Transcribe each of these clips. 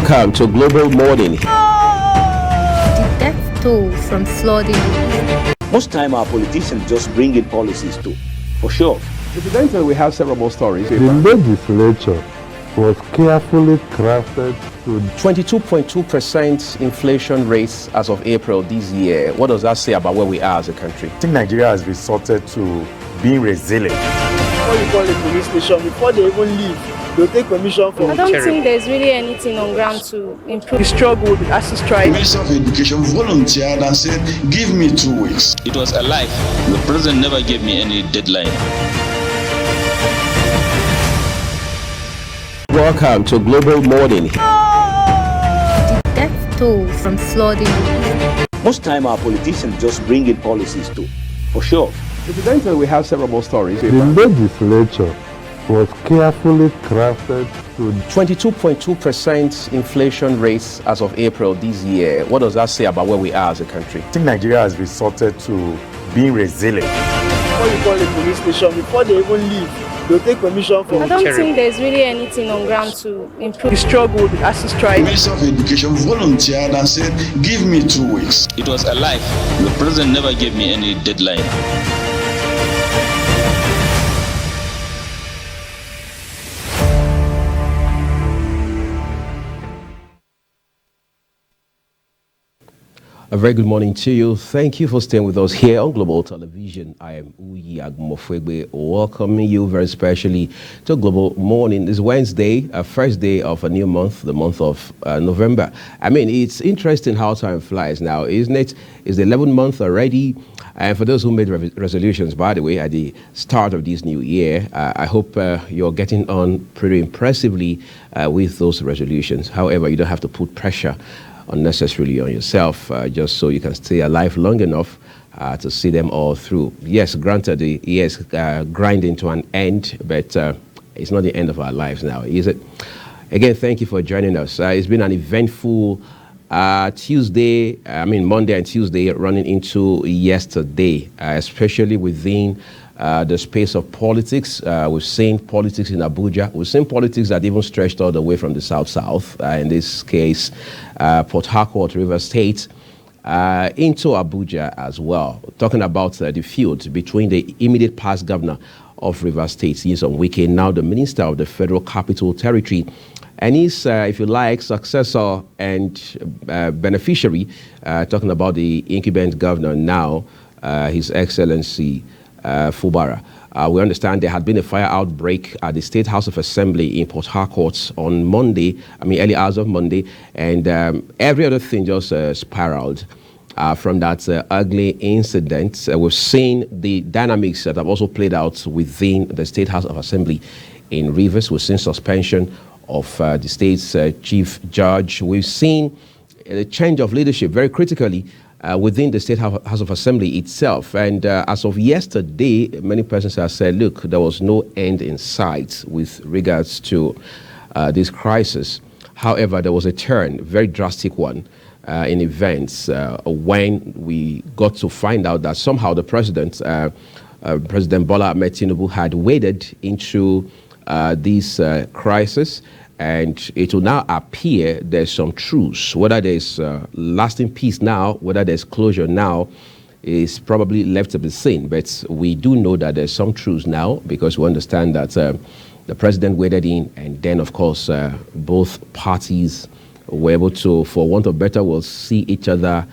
Welcome to Global Morning. The death toll from flooding. Most time our politicians just bring in policies too, for sure. Incidentally, we have several more stories. The legislature was carefully crafted to 22.2% inflation rate as of April this year. What does that say about where we are as a country? I think Nigeria has resorted to being resilient. Before you call a police station, before they even leave, they'll take permission from I don't think there's really anything on ground to improve. the struggle, the ASIS strike. The Minister of Education volunteered and said, give me 2 weeks. It was a lie. The president never gave me any deadline. Welcome to Global Morning. The death toll from flooding. Most time our politicians just bring in policies too, for sure. Incidentally, we have several more stories. the legislature was carefully crafted to 22.2% inflation rate as of April this year. What does that say about where we are as a country? I think Nigeria has resorted to being resilient. Before you call a police station, before they even leave, they'll take permission from I don't think there's really anything on ground to improve. the struggle, the ASIS The strike. Minister of Education volunteered and said, give me 2 weeks. It was a lie. The president never gave me any deadline. A very good morning to you. Thank you for staying with us here on Global Television. I am Uyi Agmofwegbe, welcoming you very specially to Global Morning. This Wednesday, first day of a new month, the month of November. I mean, it's interesting how time flies now, isn't it? It's the 11th month already. And for those who made resolutions, by the way, at the start of this new year, I hope you're getting on pretty impressively with those resolutions. However, you don't have to put pressure unnecessarily on yourself, just so you can stay alive long enough to see them all through. Yes, granted, the year is grinding to an end, but it's not the end of our lives now, is it? Again, thank you for joining us. It's been an eventful Monday and Tuesday running into yesterday, especially within the space of politics. We've seen politics in Abuja. We've seen politics that even stretched all the way from the south, in this case, Port Harcourt, Rivers State, into Abuja as well. Talking about the feud between the immediate past governor of Rivers State, Nyesom Wike, now the minister of the Federal Capital Territory, and his, if you like, successor and beneficiary, talking about the incumbent governor now, His Excellency Fubara. We understand there had been a fire outbreak at the State House of Assembly in Port Harcourt on Monday, early hours of Monday, and every other thing just spiraled from that ugly incident. We've seen the dynamics that have also played out within the State House of Assembly in Rivers. We've seen suspension of the state's chief judge. We've seen a change of leadership very critically within the State House of Assembly itself. And as of yesterday, many persons have said, look, there was no end in sight with regards to this crisis. However, there was a turn, a very drastic one, in events when we got to find out that somehow the president, President Bola Ahmed Tinubu, had waded into this crisis. And it will now appear there's some truce. Whether there's lasting peace now, whether there's closure now, is probably left to be seen. But we do know that there's some truce now, because we understand that the president waded in, and then, of course, both parties were able to, for want of better words, see each other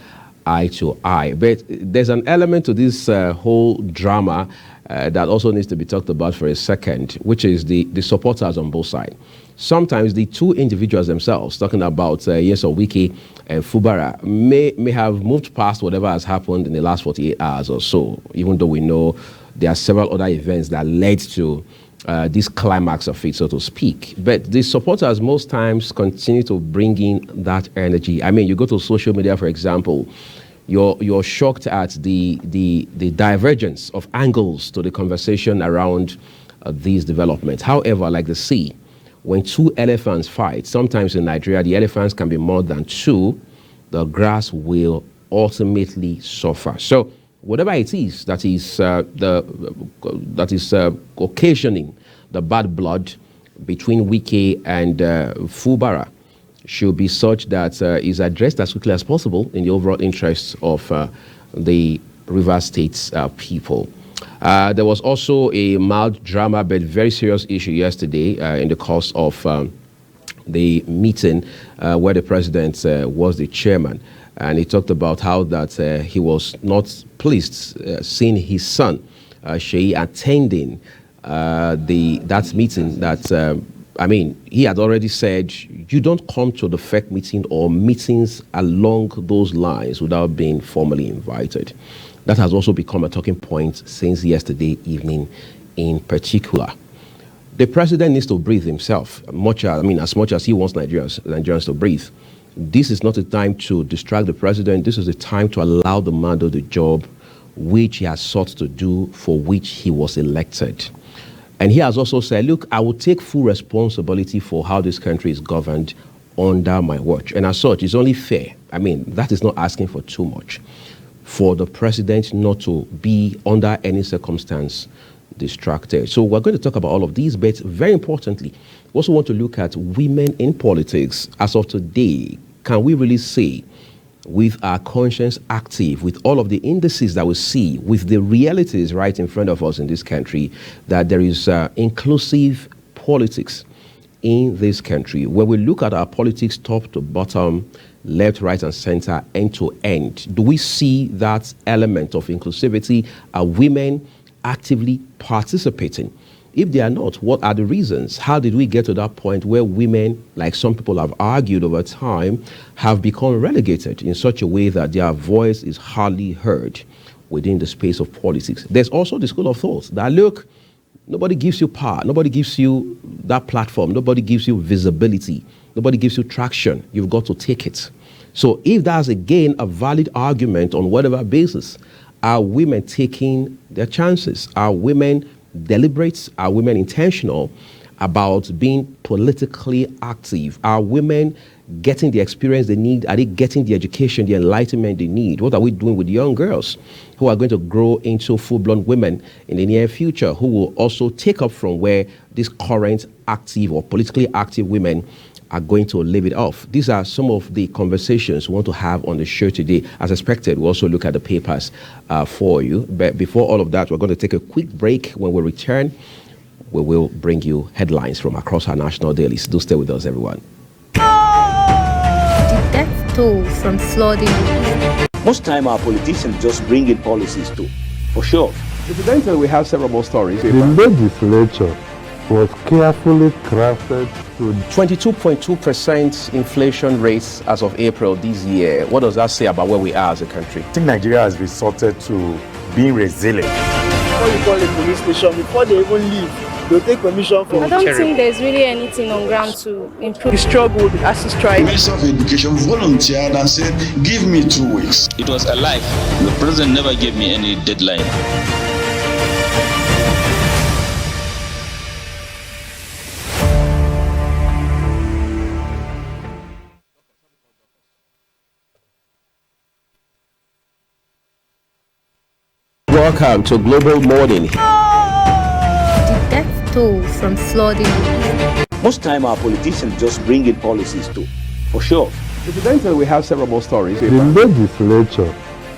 eye to eye. But there's an element to this whole drama that also needs to be talked about for a second, which is the supporters on both sides. Sometimes the two individuals themselves, talking about Nyesom Wike and Fubara, may have moved past whatever has happened in the last 48 hours or so, even though we know there are several other events that led to this climax of it, so to speak. But the supporters most times continue to bring in that energy. I mean, you go to social media, for example, you're shocked at the divergence of angles to the conversation around these developments. However, like the sea, when two elephants fight, sometimes in Nigeria, the elephants can be more than two, the grass will ultimately suffer. So whatever it is that is occasioning the bad blood between Wike and Fubara, should be such that is addressed as quickly as possible in the overall interests of the Rivers State's people. There was also a mild drama but very serious issue yesterday in the course of the meeting where the president was the chairman. And he talked about how that he was not pleased seeing his son, Sheyi, attending that meeting that, he had already said, you don't come to the FEC meeting or meetings along those lines without being formally invited. That has also become a talking point since yesterday evening in particular. The president needs to breathe himself, as much as he wants Nigerians to breathe. This is not a time to distract the president. This is a time to allow the man to do the job which he has sought to do, for which he was elected. And he has also said, look, I will take full responsibility for how this country is governed under my watch. And as such, it's only fair. That is not asking for too much, for the president not to be under any circumstance distracted. So we're going to talk about all of these, but very importantly, we also want to look at women in politics. As of today, can we really say, with our conscience active, with all of the indices that we see, with the realities right in front of us in this country, that there is inclusive politics in this country? When we look at our politics top to bottom, left, right, and center, end to end, do we see that element of inclusivity? Are women actively participating? If they are not, what are the reasons? How did we get to that point where women, like some people have argued over time, have become relegated in such a way that their voice is hardly heard within the space of politics? There's also the school of thought that, look, nobody gives you power, nobody gives you that platform, nobody gives you visibility, nobody gives you traction. You've got to take it. So if that's again a valid argument on whatever basis, are women taking their chances? Are women deliberate? Are women intentional about being politically active? Are women getting the experience they need? Are they getting the education, the enlightenment they need? What are we doing with young girls who are going to grow into full-blown women in the near future, who will also take up from where these current active or politically active women are going to leave it off? These are some of the conversations we want to have on the show today. As expected, we'll also look at the papers for you. But before all of that, we're going to take a quick break. When we return, we will bring you headlines from across our national dailies. Do stay with us, everyone. The death toll from flooding. Most time our politicians just bring in policies too, for sure. Incidentally, we have several more stories. The legislature was carefully crafted to 22.2% inflation rates as of April this year. What does that say about where we are as a country? I think Nigeria has resorted to being resilient. Before you call a police station, before they even leave, they'll take permission from I don't think there's really anything on ground to improve. the struggle with ASU strike. The Minister of Education volunteered and said, give me 2 weeks. It was a lie. The president never gave me any deadline. Welcome to Global Morning. The death toll from flooding. Most time our politicians just bring in policies too, for sure. Incidentally, we have several more stories. the legislature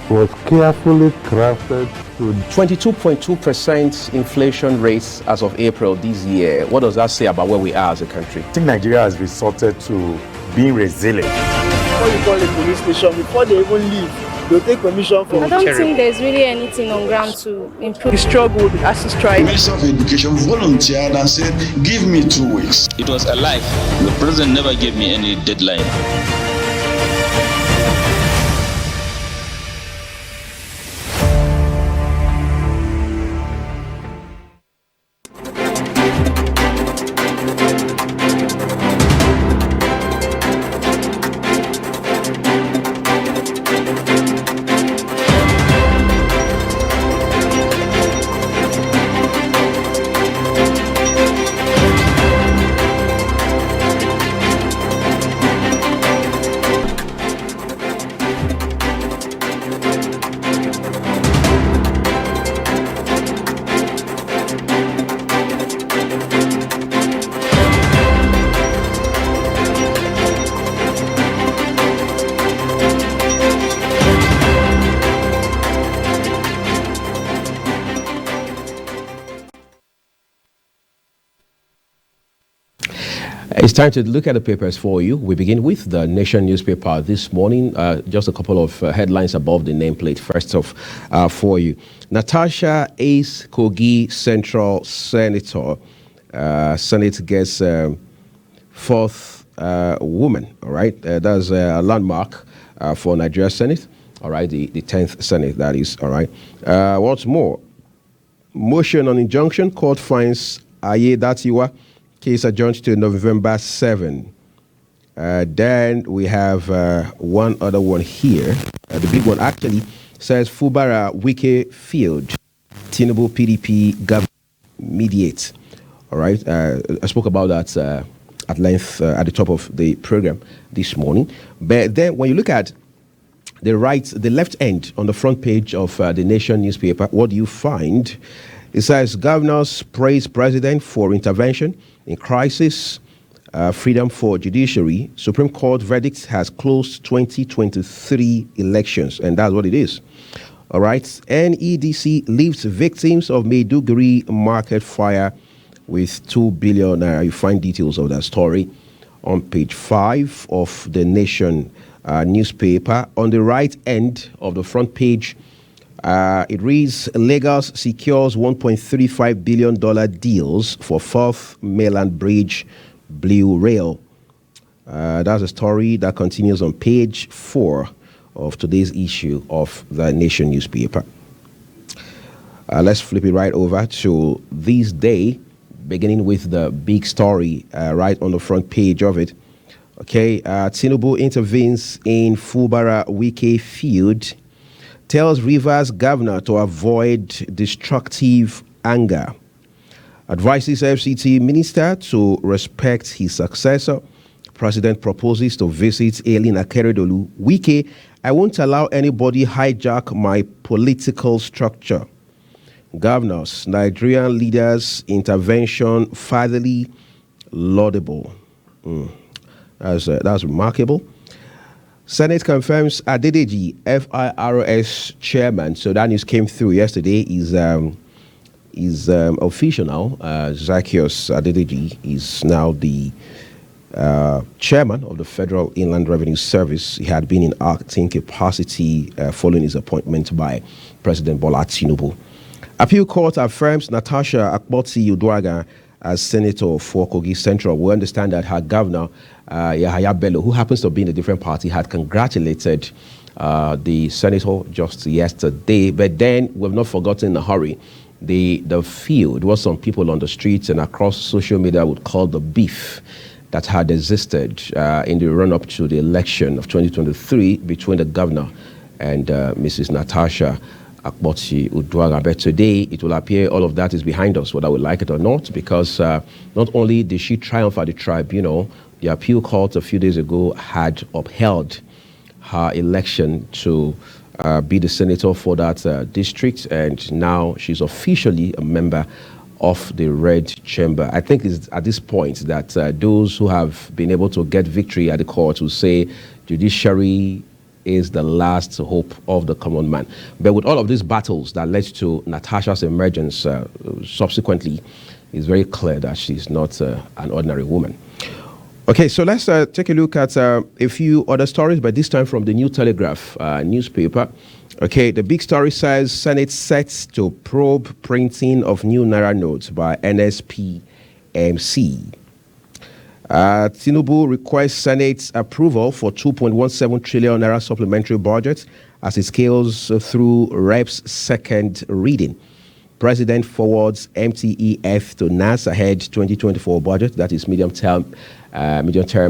was carefully crafted to 22.2% inflation rates as of April this year. What does that say about where we are as a country? I think Nigeria has resorted to being resilient. Before you call a police station, before they even leave, they'll take permission from I don't think there's really anything on ground to improve. the struggle with ASU The strike. Minister of Education volunteered and said, give me 2 weeks. It was a lie. The president never gave me any deadline. It's time to look at the papers for you. We begin with the Nation newspaper this morning. Just a couple of headlines above the nameplate. First off, for you, Natasha Ace Kogi, Central Senator. Senate gets fourth woman. All right, that's a landmark for Nigeria Senate. All right, the 10th Senate, that is. All right. What's more? Motion on injunction. Court finds Ayedatiwa. Case adjourned to November 7. Then we have one other one here. The big one actually says Fubara Wike Field. Tinubu PDP government mediate. All right. I spoke about that at length at the top of the program this morning. But then when you look at the left end on the front page of the Nation newspaper, what do you find? It says governors praise president for intervention in crisis, freedom for judiciary. Supreme Court verdict has closed 2023 elections, and that's what it is. All right. NEDC leaves victims of Maiduguri market fire with 2 billion naira. You find details of that story on page 5 of the Nation newspaper. On the right end of the front page, it reads, Lagos secures $1.35 billion deals for 4th Mainland Bridge Blue Rail. That's a story that continues on page 4 of today's issue of the Nation newspaper. Let's flip it right over to this day, beginning with the big story right on the front page of it. Okay, Tinubu intervenes in Fubara Wike Field, tells Rivers governor to avoid destructive anger, advises FCT minister to respect his successor. President proposes to visit Eileen Akeredolu. Wike, I won't allow anybody hijack my political structure. Governors, Nigerian leaders' intervention fatally laudable. That's remarkable. Senate confirms Adedeji, FIRS chairman. So that news came through yesterday. Is official now. Zacchaeus Adedeji is now the chairman of the Federal Inland Revenue Service. He had been in acting capacity following his appointment by President Bola Tinubu. Appeal Court affirms Natasha Akpoti-Uduaghan as senator for Kogi Central. We understand that her governor, Yahaya Bello, who happens to be in a different party, had congratulated the senator just yesterday. But then we've not forgotten in a hurry the field, what some people on the streets and across social media would call the beef that had existed in the run-up to the election of 2023 between the governor and Mrs. Natasha Akpoti-Uduaghan. But today, it will appear all of that is behind us, whether we like it or not, because not only did she triumph at the tribunal, the appeal court a few days ago had upheld her election to be the senator for that district, and now she's officially a member of the Red Chamber. I think it's at this point that those who have been able to get victory at the court will say judiciary is the last hope of the common man. But with all of these battles that led to Natasha's emergence subsequently, it's very clear that she's not an ordinary woman. Okay, so let's take a look at a few other stories, but this time from the New Telegraph newspaper. Okay, the big story says Senate sets to probe printing of new Naira notes by NSPMC. Tinubu requests Senate's approval for 2.17 trillion Naira supplementary budget as it scales through Rep's second reading. President forwards MTEF to NAS ahead 2024 budget, that is medium-term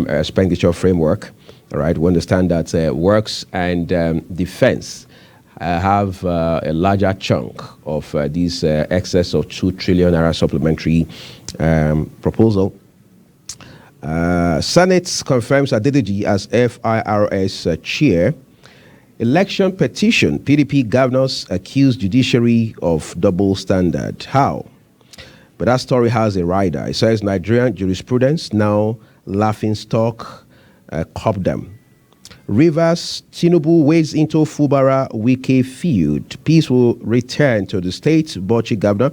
expenditure framework. All right, we understand that works and defense have a larger chunk of this excess of 2 trillion Naira supplementary proposal. Senate confirms Adedeji as FIRS chair. Election petition. PDP governors accuse judiciary of double standard. How? But that story has a rider. It says Nigerian jurisprudence now laughing stock. Cop them. Rivers, Tinubu wades into Fubara Wike Field. Peace will return to the state. Bauchi governor.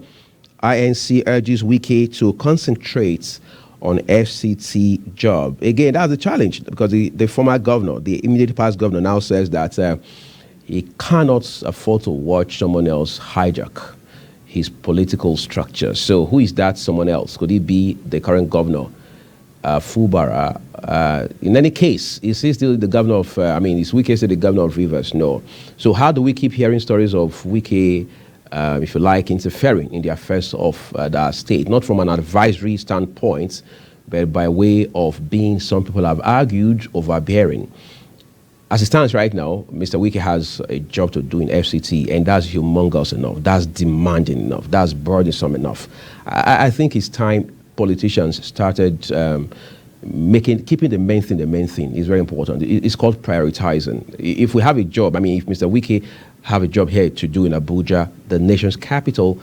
INC urges Wike to concentrate on FCT job. Again, that's a challenge because the former governor, the immediately past governor, now says that he cannot afford to watch someone else hijack his political structure. So who is that someone else? Could it be the current governor, Fubara? In any case, is he still the governor of, is Wike still the governor of Rivers? No. So how do we keep hearing stories of Wike, if you like, interfering in the affairs of the state? Not from an advisory standpoint, but by way of being, some people have argued, overbearing. As it stands right now, Mr. Wike has a job to do in FCT, and that's humongous enough. That's demanding enough. That's burdensome enough. I think it's time politicians started keeping the main thing is very important. It's called prioritizing. If we have a job, if Mr. Wike have a job here to do in Abuja, the nation's capital,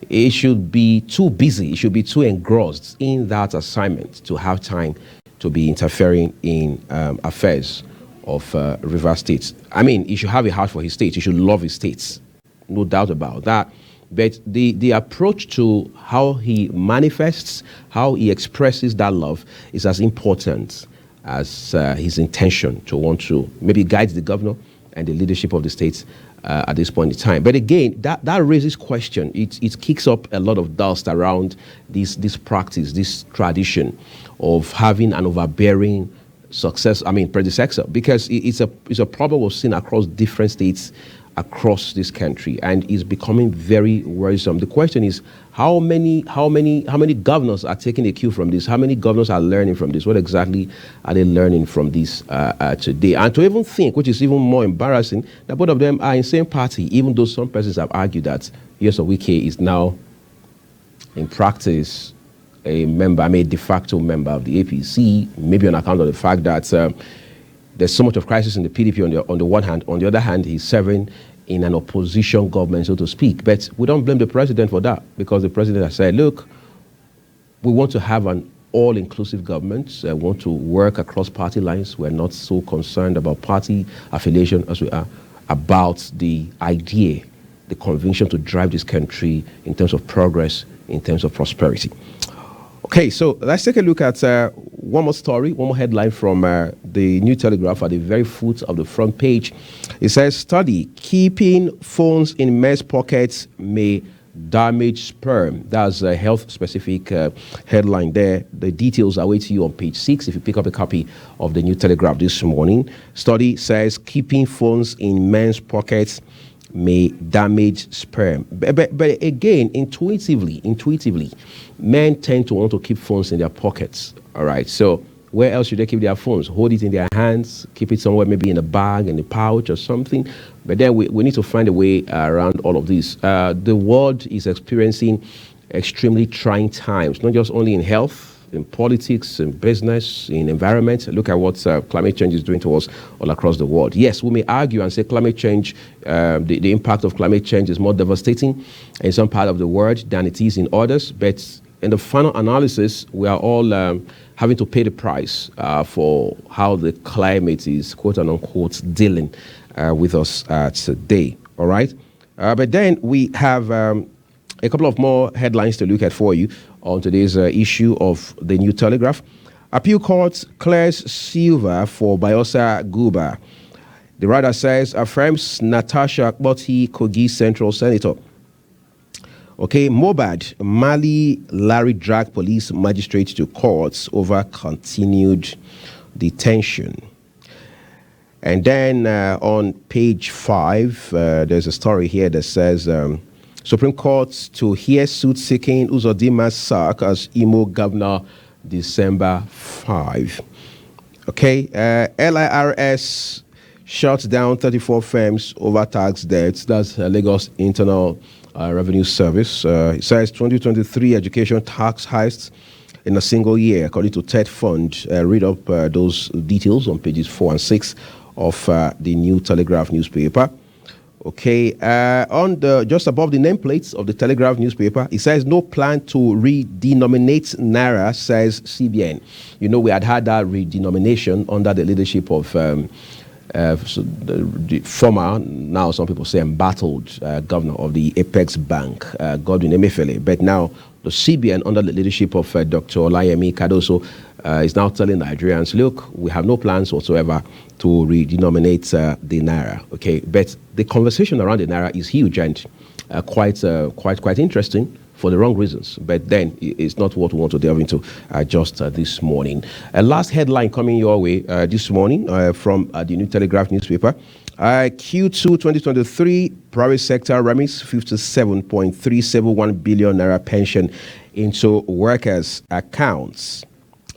it should be too busy. It should be too engrossed in that assignment to have time to be interfering in affairs of River State. He should have a heart for his state. He should love his state. No doubt about that. But the approach to how he manifests, how he expresses that love is as important as his intention to want to maybe guide the governor and the leadership of the state at this point in time. But again, that raises question. It kicks up a lot of dust around this practice, this tradition of having an overbearing predecessor, because it's a problem we've seen across different states across this country, and is becoming very worrisome. The question is, how many governors are taking a cue from this? How many governors are learning from this? What exactly are they learning from this today? And to even think, which is even more embarrassing, that both of them are in the same party, even though some persons have argued that Nyesom Wike is now, in practice, a de facto member of the APC, maybe on account of the fact that there's so much of crisis in the PDP on the one hand. On the other hand, he's serving in an opposition government, so to speak. But we don't blame the president for that, because the president has said, look, we want to have an all-inclusive government. We want to work across party lines. We're not so concerned about party affiliation as we are about the idea, the conviction to drive this country in terms of progress, in terms of prosperity. Okay, so let's take a look at one more story, one more headline from the New Telegraph at the very foot of the front page. It says, study, keeping phones in men's pockets may damage sperm. That's a health-specific headline there. The details are waiting you on page 6 if you pick up a copy of the New Telegraph this morning. Study says, keeping phones in men's pockets may damage sperm. But again, intuitively, men tend to want to keep phones in their pockets. All right. So where else should they keep their phones? Hold it in their hands, keep it somewhere, maybe in a bag, in a pouch or something. But then we need to find a way around all of this. The world is experiencing extremely trying times, not just only in health, in politics, in business, in environment. Look at what climate change is doing to us all across the world. Yes, we may argue and say climate change, the impact of climate change is more devastating in some part of the world than it is in others. But in the final analysis, we are all having to pay the price for how the climate is, quote unquote, dealing with us today. All right. But then we have a couple of more headlines to look at for you on today's issue of the New Telegraph. Appeal Court clears Silva for Bayelsa Guba. The writer says, affirms Natasha Akpoti, Kogi Central Senator. Okay, Mobad, Mali Larry drag police magistrate to courts over continued detention. And then on page 5, there's a story here that says, Supreme Court to hear suit seeking Uzodima's sack as Imo governor December 5. Okay, LIRS shuts down 34 firms over tax debts. That's Lagos Internal Revenue Service. It says 2023 education tax heists in a single year, according to TED Fund. Read up those details on pages 4 and 6 of the New Telegraph newspaper. Okay, on the just above the nameplates of the Telegraph newspaper, it says no plan to redenominate Naira, says CBN. You know, we had that redenomination under the leadership of the former, now some people say embattled governor of the Apex Bank, Godwin Emefiele. But now The CBN, under the leadership of Dr. Olayemi Cardoso, is now telling Nigerians, look, we have no plans whatsoever to redenominate the Naira. Okay, but the conversation around the Naira is huge and quite interesting for the wrong reasons. But then it's not what we want to delve into just this morning. A last headline coming your way this morning from the New Telegraph newspaper. Q2 2023, private sector remits 57.371 billion naira pension into workers' accounts.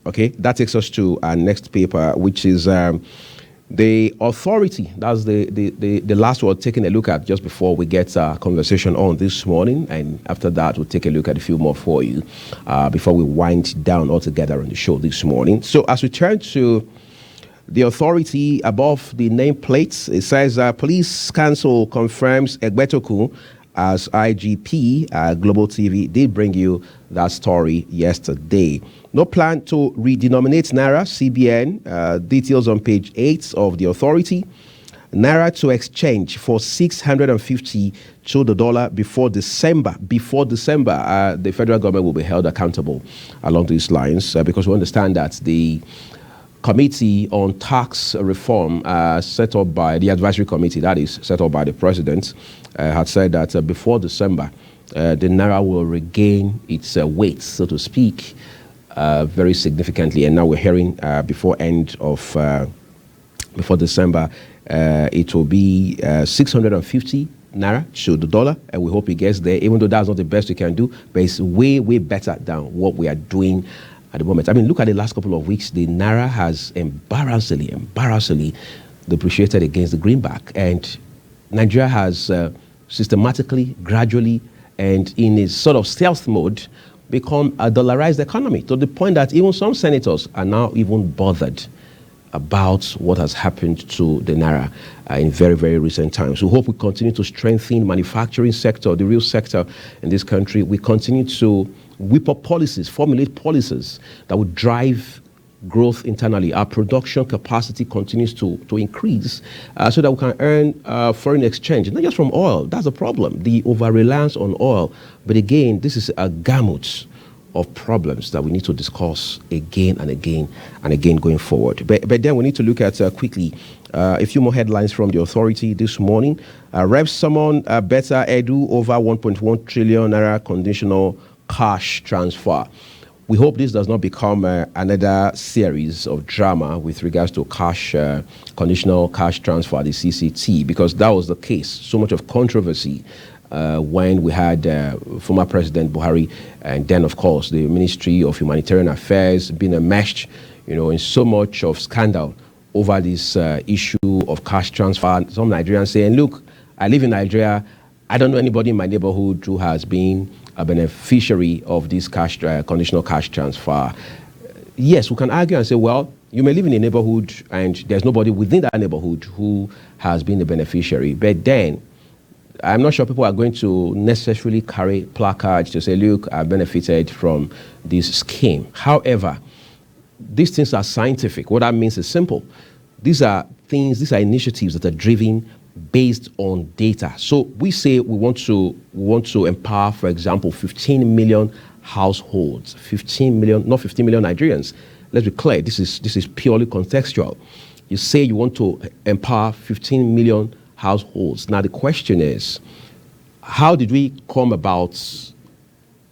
Okay, that takes us to our next paper, which is the authority. That's the last one taking a look at just before we get our conversation on this morning. And after that, we'll take a look at a few more for you before we wind down altogether on the show this morning. So as we turn to the authority above the nameplates, it says Police Council confirms Egbetoku as IGP. Global TV did bring you that story yesterday. No plan to redenominate Naira, CBN. Details on page 8 of the authority. Naira to exchange for 650 to the dollar before December. The federal government will be held accountable along these lines because we understand that the Committee on Tax Reform set up by the advisory committee, that is set up by the president, had said that before December, the Naira will regain its weight, so to speak, very significantly. And now we're hearing before December, it will be 650 Naira to the dollar, and we hope it gets there, even though that's not the best we can do, but it's way better than what we are doing at the moment. I mean, look at the last couple of weeks. The Naira has embarrassingly depreciated against the greenback. And Nigeria has systematically, gradually, and in a sort of stealth mode, become a dollarized economy to the point that even some senators are now even bothered about what has happened to the Naira in very recent times. We hope we continue to strengthen manufacturing sector, the real sector in this country. We continue to whip up policies, formulate policies that would drive growth internally. Our production capacity continues to increase so that we can earn foreign exchange, not just from oil. That's the problem, the over-reliance on oil. But again, this is a gamut of problems that we need to discuss again and again going forward. But then we need to look at quickly a few more headlines from the authority this morning. Reps summon better edu over 1.1 trillion naira conditional cash transfer. We hope this does not become another series of drama with regards to conditional cash transfer, the CCT, because that was the case. So much of controversy when we had former President Buhari, and then, of course, the Ministry of Humanitarian Affairs being enmeshed, in so much of scandal over this issue of cash transfer. Some Nigerians saying, look, I live in Nigeria. I don't know anybody in my neighborhood who has been a beneficiary of this conditional cash transfer. Yes, we can argue and say, well, you may live in a neighborhood and there's nobody within that neighborhood who has been the beneficiary. But then, I'm not sure people are going to necessarily carry placards to say, look, I benefited from this scheme. However, these things are scientific. What that means is simple. These are initiatives that are driven based on data. So we say we want to empower, for example, 15 million households, 15 million, not 15 million Nigerians. Let's be clear, this is purely contextual. You say you want to empower 15 million households. Now the question is, how did we come about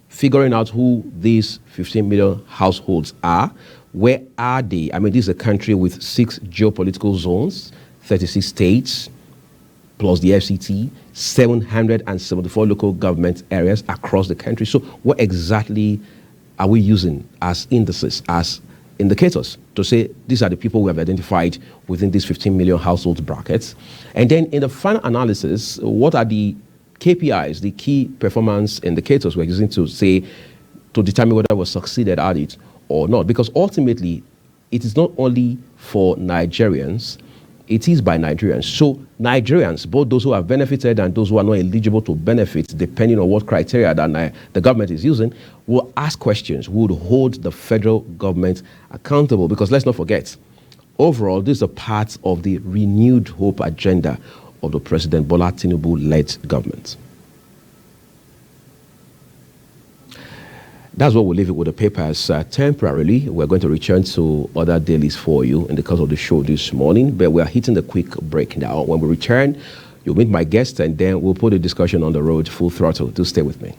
figuring out who these 15 million households are? Where are they? I mean, this is a country with 6 geopolitical zones, 36 states, plus the FCT, 774 local government areas across the country. So what exactly are we using as indices, as indicators to say these are the people we have identified within these 15 million households brackets? And then in the final analysis, what are the KPIs, the key performance indicators we're using to determine whether we succeeded at it or not? Because ultimately, it is not only for Nigerians, it is by Nigerians. So Nigerians, both those who have benefited and those who are not eligible to benefit, depending on what criteria that the government is using, will ask questions, would hold the federal government accountable. Because let's not forget, overall, this is a part of the renewed hope agenda of the President Bola Tinubu-led government. That's what we'll leave it with the papers temporarily. We're going to return to other dailies for you in the course of the show this morning, but we are hitting the quick break now. When we return, you'll meet my guest, and then we'll put the discussion on the road full throttle. Do stay with me.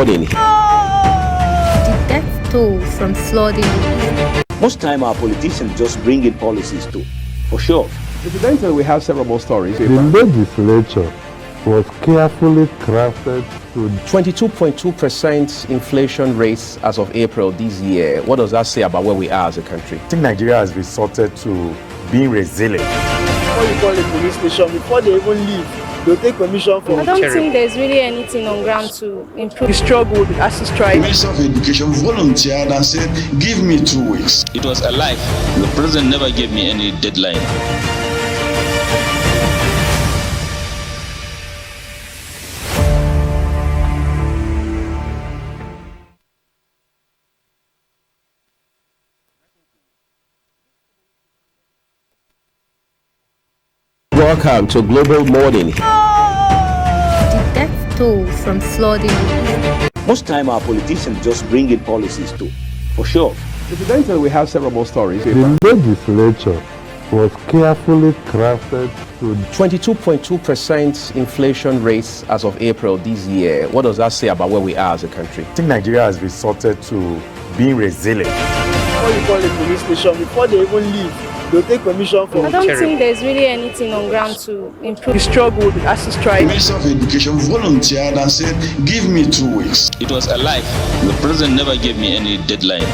The death toll from flooding. Most time our politicians just bring in policies too, for sure. Incidentally, we have several more stories. The legislature was carefully crafted to 22.2% inflation rates as of April this year. What does that say about where we are as a country? I think Nigeria has resorted to being resilient. Before you call the police station, before they even leave, they'll take permission from I don't think there's really anything on ground to improve. the struggle, the ASIS strike. The Minister of Education volunteered and said, give me 2 weeks. It was a lie. The president never gave me any deadline. Welcome to Global Morning. The death toll from flooding. Most time our politicians just bring in policies too, for sure. Incidentally, we have several more stories. the legislature was carefully crafted to 22.2% inflation rates as of April this year. What does that say about where we are as a country? I think Nigeria has resorted to being resilient. Before you call the police station, before they even leave, they'll take permission from I don't think there's really anything on ground to improve. the struggle, the ASIS The strike. Minister of Education volunteered and said, give me 2 weeks. It was a lie. The president never gave me any deadline.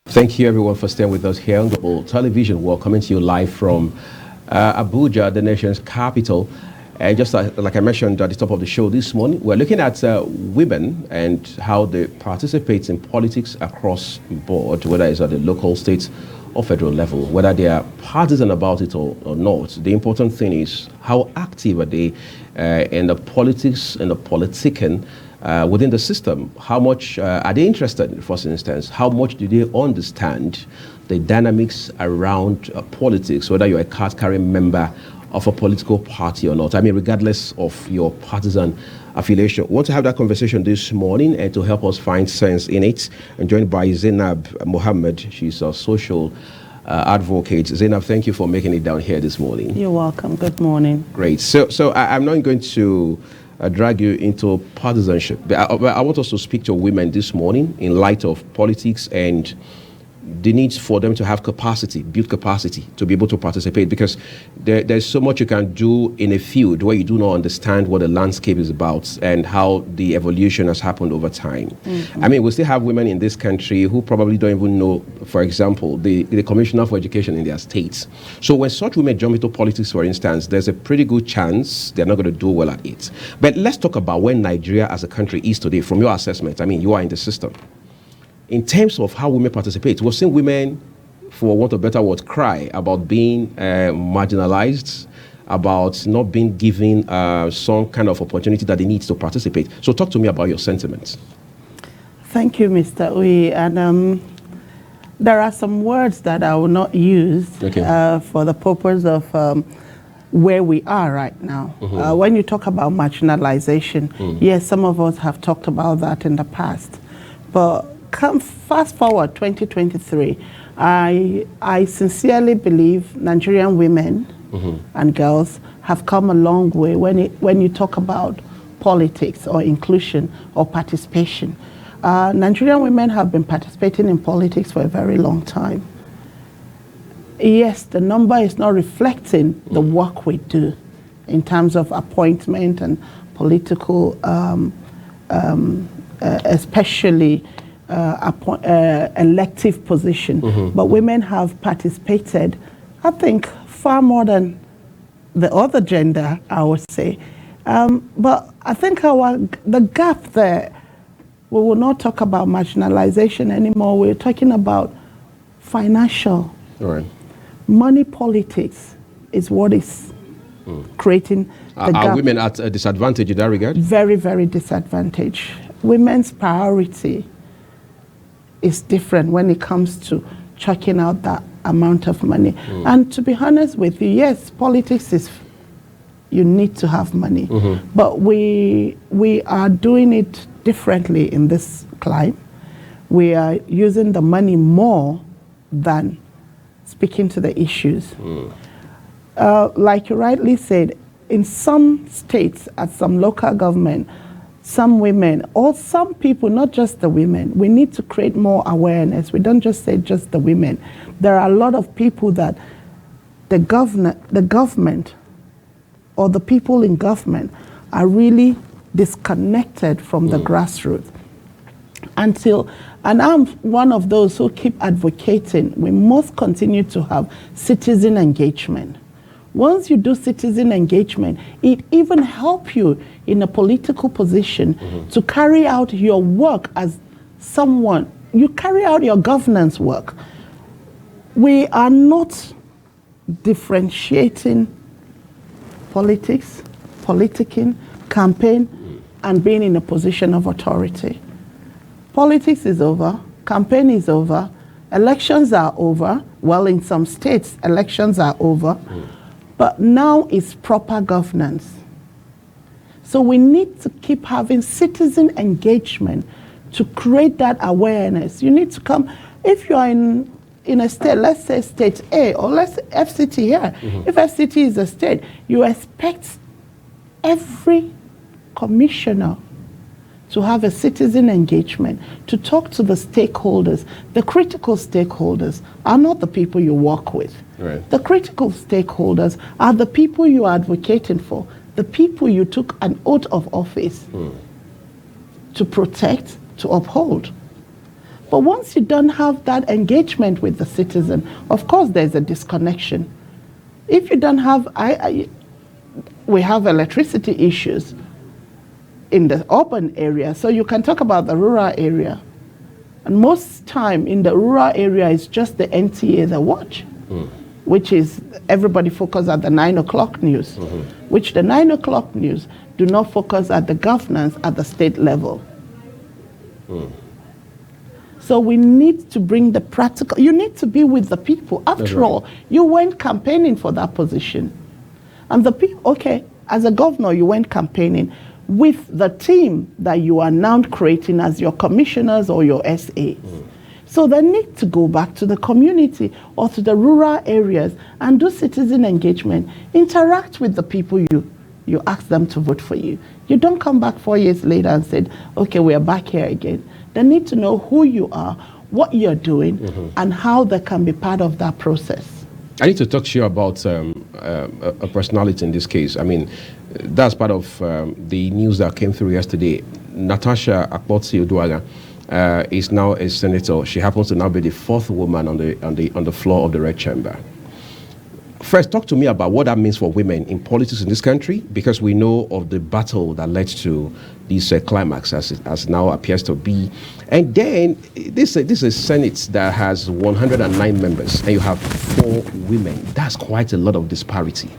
Thank you, everyone, for staying with us here on Global Television. We're coming to you live from Abuja, the nation's capital. And just like I mentioned at the top of the show this morning, we're looking at women and how they participate in politics across the board, whether it's at the local, state, or federal level, whether they are partisan about it or not. The important thing is how active are they in the politics and the politicking within the system. How much are they interested in the first instance? How much do they understand the dynamics around politics, whether you're a card-carrying member of a political party or not? I mean, regardless of your partisan affiliation. We want to have that conversation this morning, and to help us find sense in it, I'm joined by Zainab Mohammed. She's a social advocate. Zainab, thank you for making it down here this morning. You're welcome. Good morning. Great. So I'm not going to drag you into partisanship, but I want us to speak to women this morning in light of politics and the need for them to have capacity, build capacity to be able to participate, because there's so much you can do in a field where you do not understand what the landscape is about and how the evolution has happened over time. Mm-hmm. I mean, we still have women in this country who probably don't even know, for example, the Commissioner for Education in their states. So when such women jump into politics, for instance, there's a pretty good chance they're not going to do well at it. But let's talk about where Nigeria as a country is today from your assessment. I mean, you are in the system. In terms of how women participate, we're seeing women, for want of a better word, cry about being marginalized, about not being given some kind of opportunity that they need to participate. So talk to me about your sentiments. Thank you, Mr. Uyi. And there are some words that I will not use for the purpose of where we are right now. Mm-hmm. When you talk about marginalization, yes, some of us have talked about that in the past. But fast forward 2023, I sincerely believe Nigerian women and girls have come a long way when you talk about politics or inclusion or participation. Nigerian women have been participating in politics for a very long time. Yes, the number is not reflecting the work we do in terms of appointment and political, especially elective position, but women have participated, I think, far more than the other gender, I would say. But I think the gap there, we will not talk about marginalization anymore. We're talking about financial. Right. Money politics is what is creating the gap. Are women at a disadvantage in that regard? Very, very disadvantaged. Women's priority is different when it comes to chucking out that amount of money. And to be honest with you, yes, politics is, you need to have money, but we are doing it differently in this climate. We are using the money more than speaking to the issues. Like you rightly said, in some states, at some local government, some women, or some people, not just the women, we need to create more awareness. We don't just say just the women. There are a lot of people that the government or the people in government are really disconnected from the grassroots. And I'm one of those who keep advocating we must continue to have citizen engagement. Once you do citizen engagement, it even helps you in a political position to carry out your work as someone. You carry out your governance work. We are not differentiating politics, politicking, campaign, and being in a position of authority. Politics is over, campaign is over, elections are over. Well, in some states, elections are over. But now it's proper governance. So we need to keep having citizen engagement to create that awareness. You need to come, if you're in a state, let's say state A, or let's say FCT here. If FCT is a state, you expect every commissioner to have a citizen engagement, to talk to the stakeholders. The critical stakeholders are not the people you work with. Right. The critical stakeholders are the people you are advocating for, the people you took an oath of office to protect, to uphold. But once you don't have that engagement with the citizen, of course there's a disconnection. If you don't have, we have electricity issues in the urban area, so you can talk about the rural area. And most time in the rural area, it's just the NTA that watch, which is everybody focus at the 9 o'clock news, which the 9 o'clock news do not focus at the governance at the state level. So we need to bring the practical, you need to be with the people. After all, you went campaigning for that position. And the people, okay, as a governor, you went campaigning with the team that you are now creating as your commissioners or your SAs. So they need to go back to the community or to the rural areas and do citizen engagement. Interact with the people you ask them to vote for you. You don't come back 4 years later and say, okay, we are back here again. They need to know who you are, what you're doing, and how they can be part of that process. I need to talk to you about a personality in this case. I mean, that's part of the news that came through yesterday. Natasha Akpotsi-Uduaghan is now a senator. She happens to now be the fourth woman on the floor of the Red Chamber. First, talk to me about what that means for women in politics in this country, because we know of the battle that led to this climax as now appears to be. And then this is a Senate that has 109 members, and you have 4 women. That's quite a lot of disparity.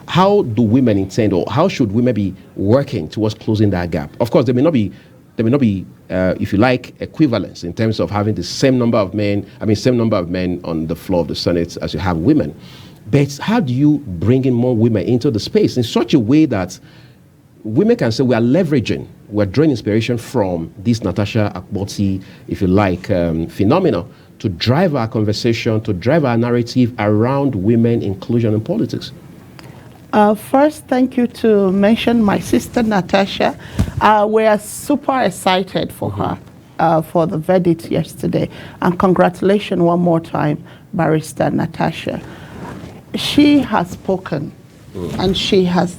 How do women intend, or how should women be working towards closing that gap? Of course, there may not be, if you like, equivalence in terms of having the same number of men on the floor of the Senate as you have women. But how do you bring in more women into the space in such a way that women can say we're drawing inspiration from this Natasha Akpotsi, if you like, phenomena to drive our conversation, to drive our narrative around women inclusion in politics? First, thank you to mention my sister Natasha. We are super excited for her, for the verdict yesterday. And congratulations one more time, Barrister Natasha. She has spoken, and she has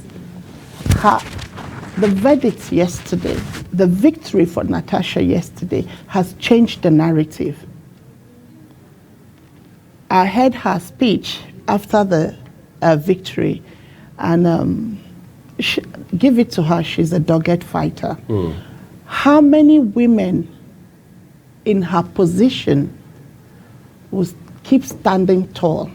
the verdict yesterday, the victory for Natasha yesterday has changed the narrative. I heard her speech after the victory, and give it to her, she's a dogged fighter. How many women in her position will keep standing tall?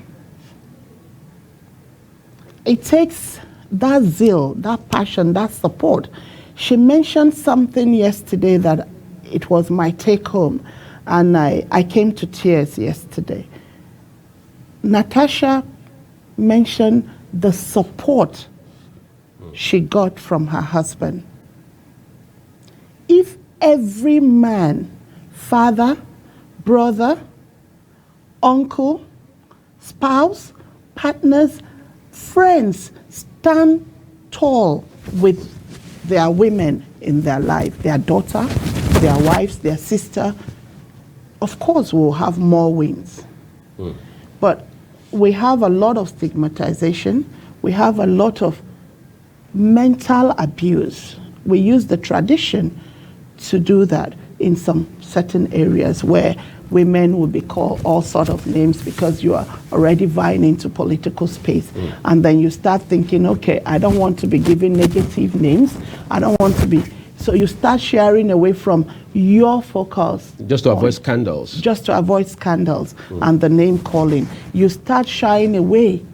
It takes that zeal, that passion, that support. She mentioned something yesterday that it was my take home, and I came to tears yesterday. Natasha mentioned the support she got from her husband. If every man, father, brother, uncle, spouse, partners, friends stand tall with their women in their life, their daughter, their wives, their sister, of course we'll have more wins. But we have a lot of stigmatization. We have a lot of mental abuse. We use the tradition to do that in some certain areas where women will be called all sort of names because you are already vying into political space. And then you start thinking, okay, I don't want to be given negative names. I don't want to be. So you start sharing away from your focus. Just to avoid scandals. Just to avoid scandals and the name calling. You start shying away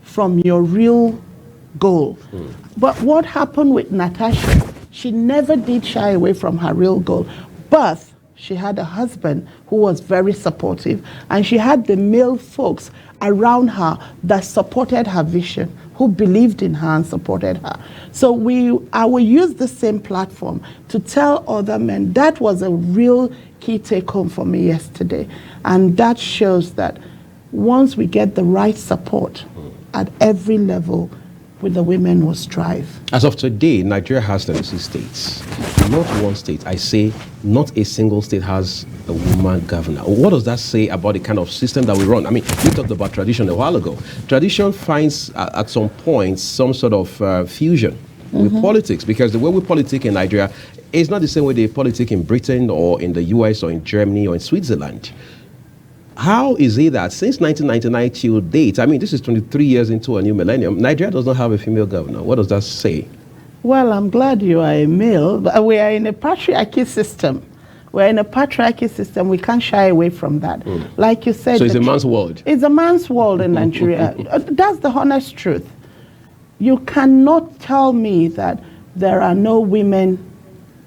from your real goal. But what happened with Natasha? She never did shy away from her real goal. But she had a husband who was very supportive, and she had the male folks around her that supported her vision, who believed in her and supported her. So I will use the same platform to tell other men. That was a real key take home for me yesterday. And that shows that once we get the right support at every level, the women will strive. As of today, Nigeria has 36 states. Not one state, I say, not a single state has a woman governor. What does that say about the kind of system that we run? I mean, we talked about tradition a while ago. Tradition finds at some point some sort of fusion with politics, because the way we politic in Nigeria is not the same way they politic in Britain or in the US or in Germany or in Switzerland. How is it that since 1999 till date, I mean, this is 23 years into a new millennium, Nigeria does not have a female governor? What does that say? Well, I'm glad you are a male, but we are in a patriarchy system. We're in a patriarchy system. We can't shy away from that. Like you said. So it's a man's world. It's a man's world in Nigeria. That's the honest truth. You cannot tell me that there are no women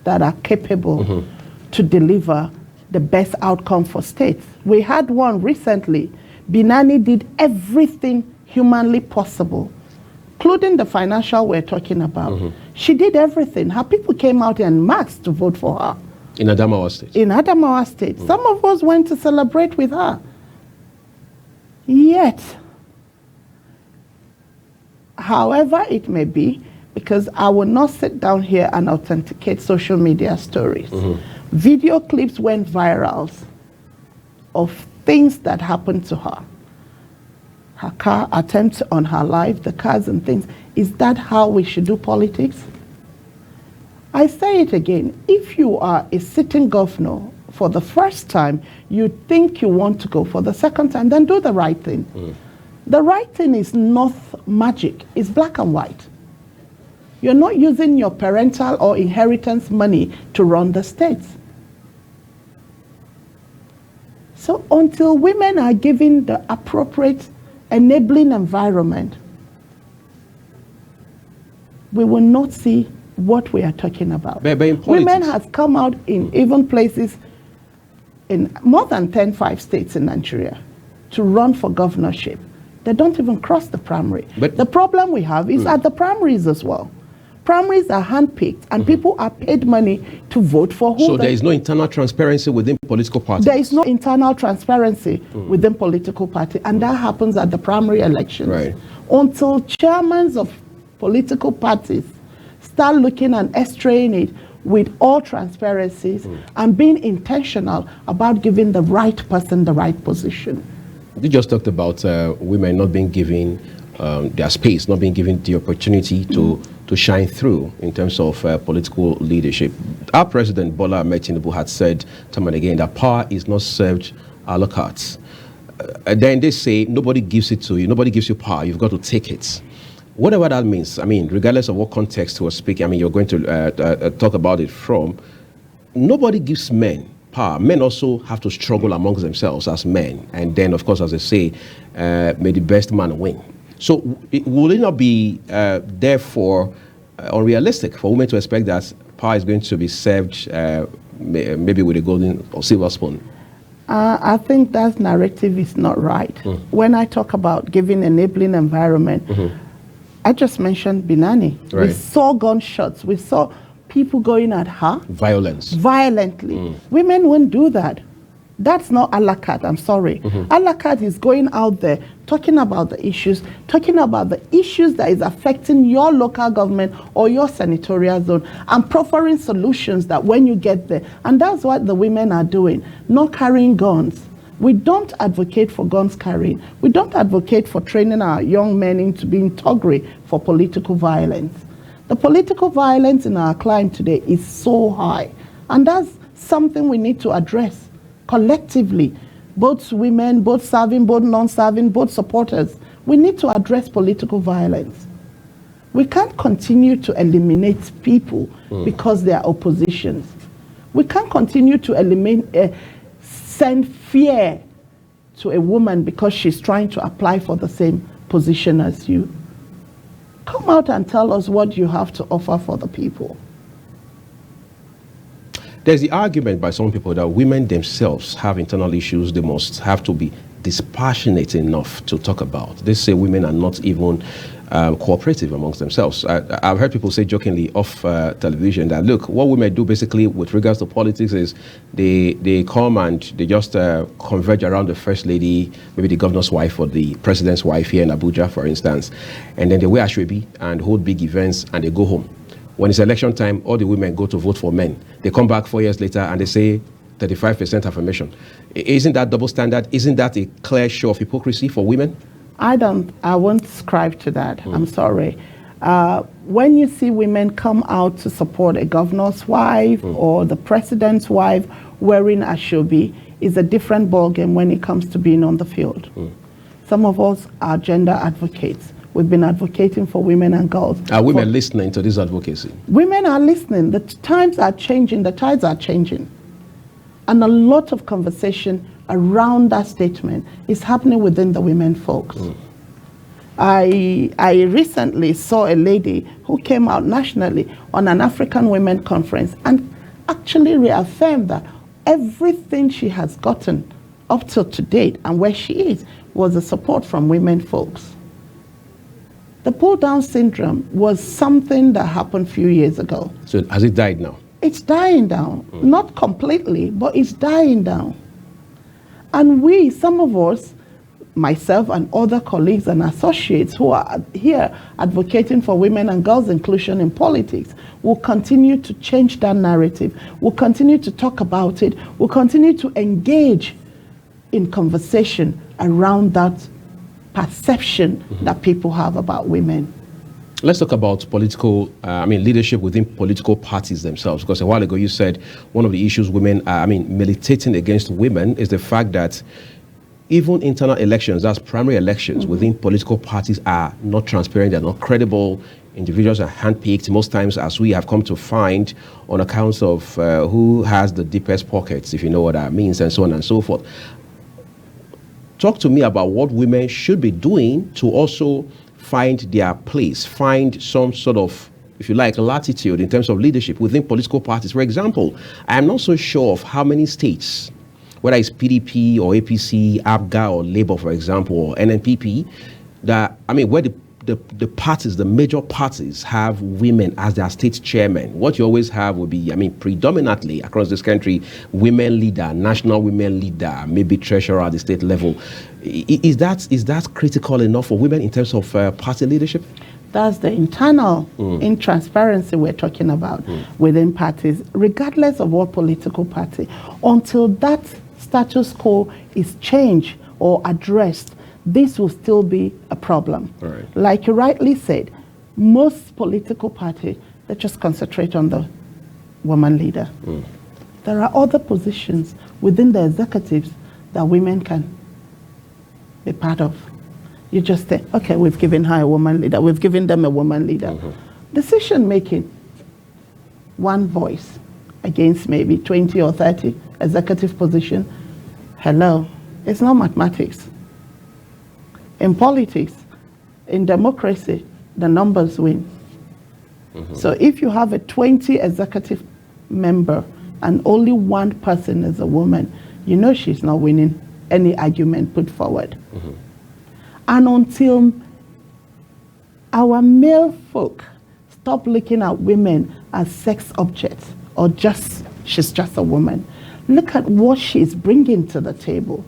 that are capable to deliver the best outcome for states. We had one recently. Binani did everything humanly possible including the financial we're talking about. She did everything. Her people came out en masse to vote for her. In Adamawa State? In Adamawa State. Some of us went to celebrate with her. Yet, however it may be, because I will not sit down here and authenticate social media stories. Video clips went viral of things that happened to her. Her car, attempts on her life, the cars and things. Is that how we should do politics? I say it again. If you are a sitting governor for the first time, you think you want to go for the second time, then do the right thing. The right thing is not magic. It's black and white. You're not using your parental or inheritance money to run the states. So until women are given the appropriate enabling environment, we will not see what we are talking about. But in women have come out in even places in more than 5 states in Nigeria to run for governorship. They don't even cross the primary. But the problem we have is at the primaries as well. Primaries are handpicked and people are paid money to vote for who. So there is no internal transparency within political parties? There is no internal transparency within political parties, and that happens at the primary elections. Right. Until chairmen of political parties start looking and estraying it with all transparencies and being intentional about giving the right person the right position. You just talked about women not being given their space, not being given the opportunity to shine through in terms of political leadership. Our president, Bola Ahmed Tinubu, had said time and again that power is not served a la carte. Then they say nobody gives it to you, nobody gives you power, you've got to take it. Whatever that means, I mean, regardless of what context we're speaking, I mean, you're going to talk about it from, nobody gives men power. Men also have to struggle amongst themselves as men. And then, of course, as they say, may the best man win. So will it not be, therefore, unrealistic for women to expect that power is going to be served maybe with a golden or silver spoon? I think that narrative is not right. When I talk about giving enabling environment, I just mentioned Binani. Right. We saw gunshots. We saw people going at her. Violently. Women won't do that. That's not a la carte, I'm sorry. A la carte is going out there, talking about the issues that is affecting your local government or your senatorial zone, and proffering solutions that when you get there. And that's what the women are doing, not carrying guns. We don't advocate for guns carrying. We don't advocate for training our young men into being thuggery for political violence. The political violence in our climate today is so high. And that's something we need to address collectively. Both women, both serving, both non-serving, both supporters. We need to address political violence. We can't continue to eliminate people because they are oppositions. We can't continue to send fear to a woman because she's trying to apply for the same position as you. Come out and tell us what you have to offer for the people. There's the argument by some people that women themselves have internal issues they must have to be dispassionate enough to talk about. They say women are not even cooperative amongst themselves. I've heard people say jokingly off television that, look, what women do basically with regards to politics is they come and they just converge around the first lady, maybe the governor's wife or the president's wife here in Abuja, for instance, and then they wear ashwebi and hold big events and they go home. When it's election time, all the women go to vote for men. They come back 4 years later and they say 35% affirmation. Isn't that double standard? Isn't that a clear show of hypocrisy for women? I won't ascribe to that. I'm sorry. When you see women come out to support a governor's wife or the president's wife wearing ashwebi, is a different ballgame when it comes to being on the field. Some of us are gender advocates. We've been advocating for women and girls. Are women listening to this advocacy? Women are listening. The times are changing. The tides are changing. And a lot of conversation around that statement is happening within the women folks. I recently saw a lady who came out nationally on an African Women Conference and actually reaffirmed that everything she has gotten up till to date and where she is was the support from women folks. The pull-down syndrome was something that happened a few years ago. So has it died now? It's dying down. Not completely, but it's dying down. And we, some of us, myself and other colleagues and associates who are here advocating for women and girls' inclusion in politics, will continue to change that narrative. We'll continue to talk about it. We'll continue to engage in conversation around that perception that people have about women. Let's talk about political, leadership within political parties themselves. Because a while ago you said one of the issues women are, militating against women is the fact that even internal elections, that's primary elections within political parties, are not transparent, they're not credible. Individuals are handpicked most times, as we have come to find, on accounts of who has the deepest pockets, if you know what that means, and so on and so forth. Talk to me about what women should be doing to also find their place, find some sort of, if you like, latitude in terms of leadership within political parties. For example, I am not so sure of how many states, whether it's PDP or APC, ABGA or Labour, for example, or NNPP, that, where the parties, the major parties, have women as their state chairman. What you always have will be, predominantly across this country, women leader, national women leader, maybe treasurer at the state level. Is that critical enough for women in terms of party leadership? That's the internal intransparency we're talking about within parties, regardless of what political party. Until that status quo is changed or addressed, this will still be a problem. Right. Like you rightly said, most political parties, they just concentrate on the woman leader. There are other positions within the executives that women can be part of. You just say, okay, we've given her a woman leader, we've given them a woman leader. Decision making, one voice against maybe 20 or 30 executive position. Hello, it's not mathematics. In politics, in democracy, the numbers win. So if you have a 20 executive member and only one person is a woman, you know she's not winning any argument put forward. And until our male folk stop looking at women as sex objects or she's just a woman, look at what she's bringing to the table.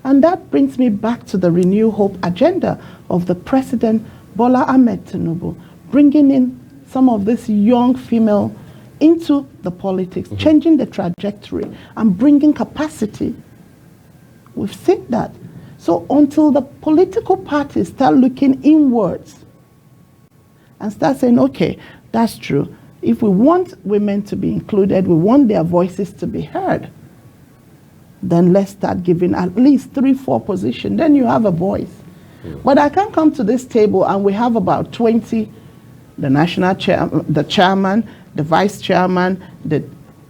And that brings me back to the Renew Hope agenda of the President Bola Ahmed Tinubu, bringing in some of this young female into the politics, changing the trajectory and bringing capacity. We've seen that. So until the political parties start looking inwards and start saying, okay, that's true. If we want women to be included, we want their voices to be heard, then let's start giving at least 3-4 positions. Then you have a voice. But I can't come to this table and we have about 20, the national chair, the chairman, the vice chairman,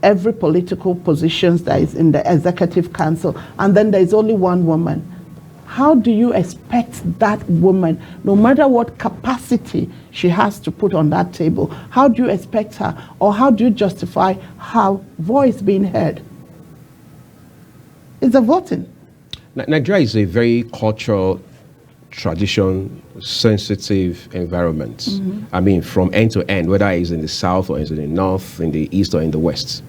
every political positions that is in the executive council, and then there's only one woman. How do you expect that woman, no matter what capacity she has to put on that table, how do you expect her, or how do you justify her voice being heard? It's a voting. Nigeria is a very cultural, tradition sensitive environment. From end to end, whether it's in the south or it's in the north, in the east or in the west.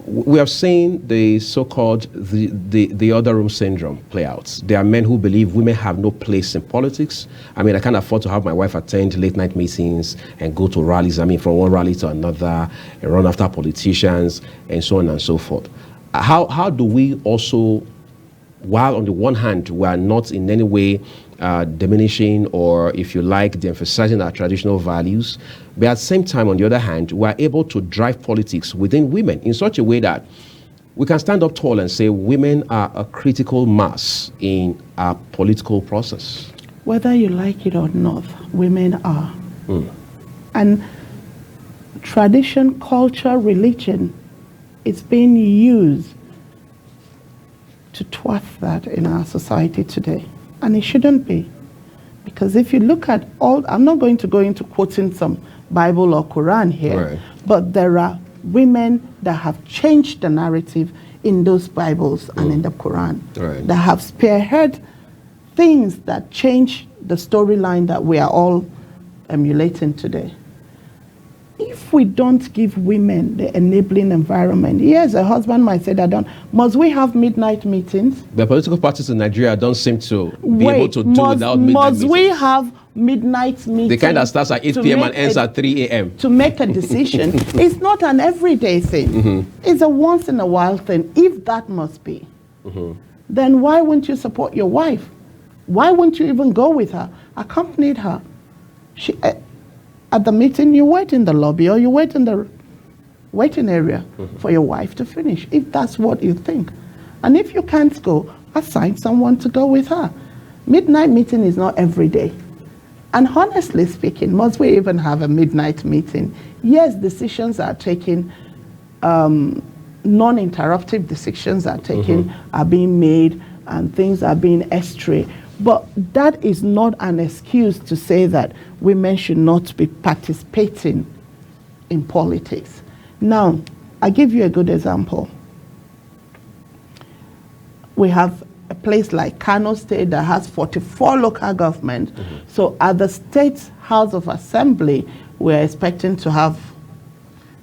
We have seen the so-called the other room syndrome play out. There are men who believe women have no place in politics. I can't afford to have my wife attend late night meetings and go to rallies. From one rally to another, and run after politicians and so on and so forth. How do we also, while on the one hand we are not in any way diminishing or, if you like, de-emphasizing our traditional values, but at the same time, on the other hand, we are able to drive politics within women in such a way that we can stand up tall and say women are a critical mass in our political process? Whether you like it or not, women are. And tradition, culture, religion, it's being used to thwart that in our society today. And it shouldn't be. Because if you look at I'm not going to go into quoting some Bible or Quran here, but there are women that have changed the narrative in those Bibles and in the Quran, that have spearheaded things that change the storyline that we are all emulating today. If we don't give women the enabling environment, yes, a husband might say that, must we have midnight meetings? The political parties in Nigeria don't seem to be able to do without midnight meetings. Must we have midnight meetings? The kind that starts at 8 p.m. and ends at 3 a.m. To make a decision. It's not an everyday thing. It's a once in a while thing. If that must be, then why wouldn't you support your wife? Why wouldn't you even go with her, accompanied her? At the meeting, you wait in the lobby or you wait in the waiting area for your wife to finish, if that's what you think. And if you can't go, assign someone to go with her. Midnight meeting is not every day. And honestly speaking, must we even have a midnight meeting? Yes, decisions are taken, non-interruptive decisions are taken, are being made, and things are being estuary. But that is not an excuse to say that women should not be participating in politics. Now, I give you a good example. We have a place like Kano State that has 44 local governments. So at the State House of Assembly, we're expecting to have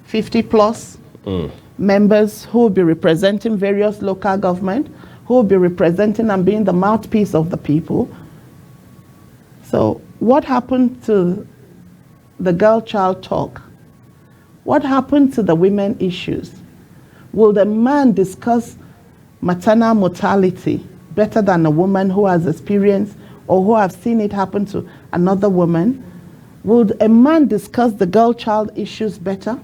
50 plus members who will be representing various local governments, who will be representing and being the mouthpiece of the people. So what happened to the girl-child talk? What happened to the women issues? Will the man discuss maternal mortality better than a woman who has experienced or who have seen it happen to another woman? Will a man discuss the girl-child issues better?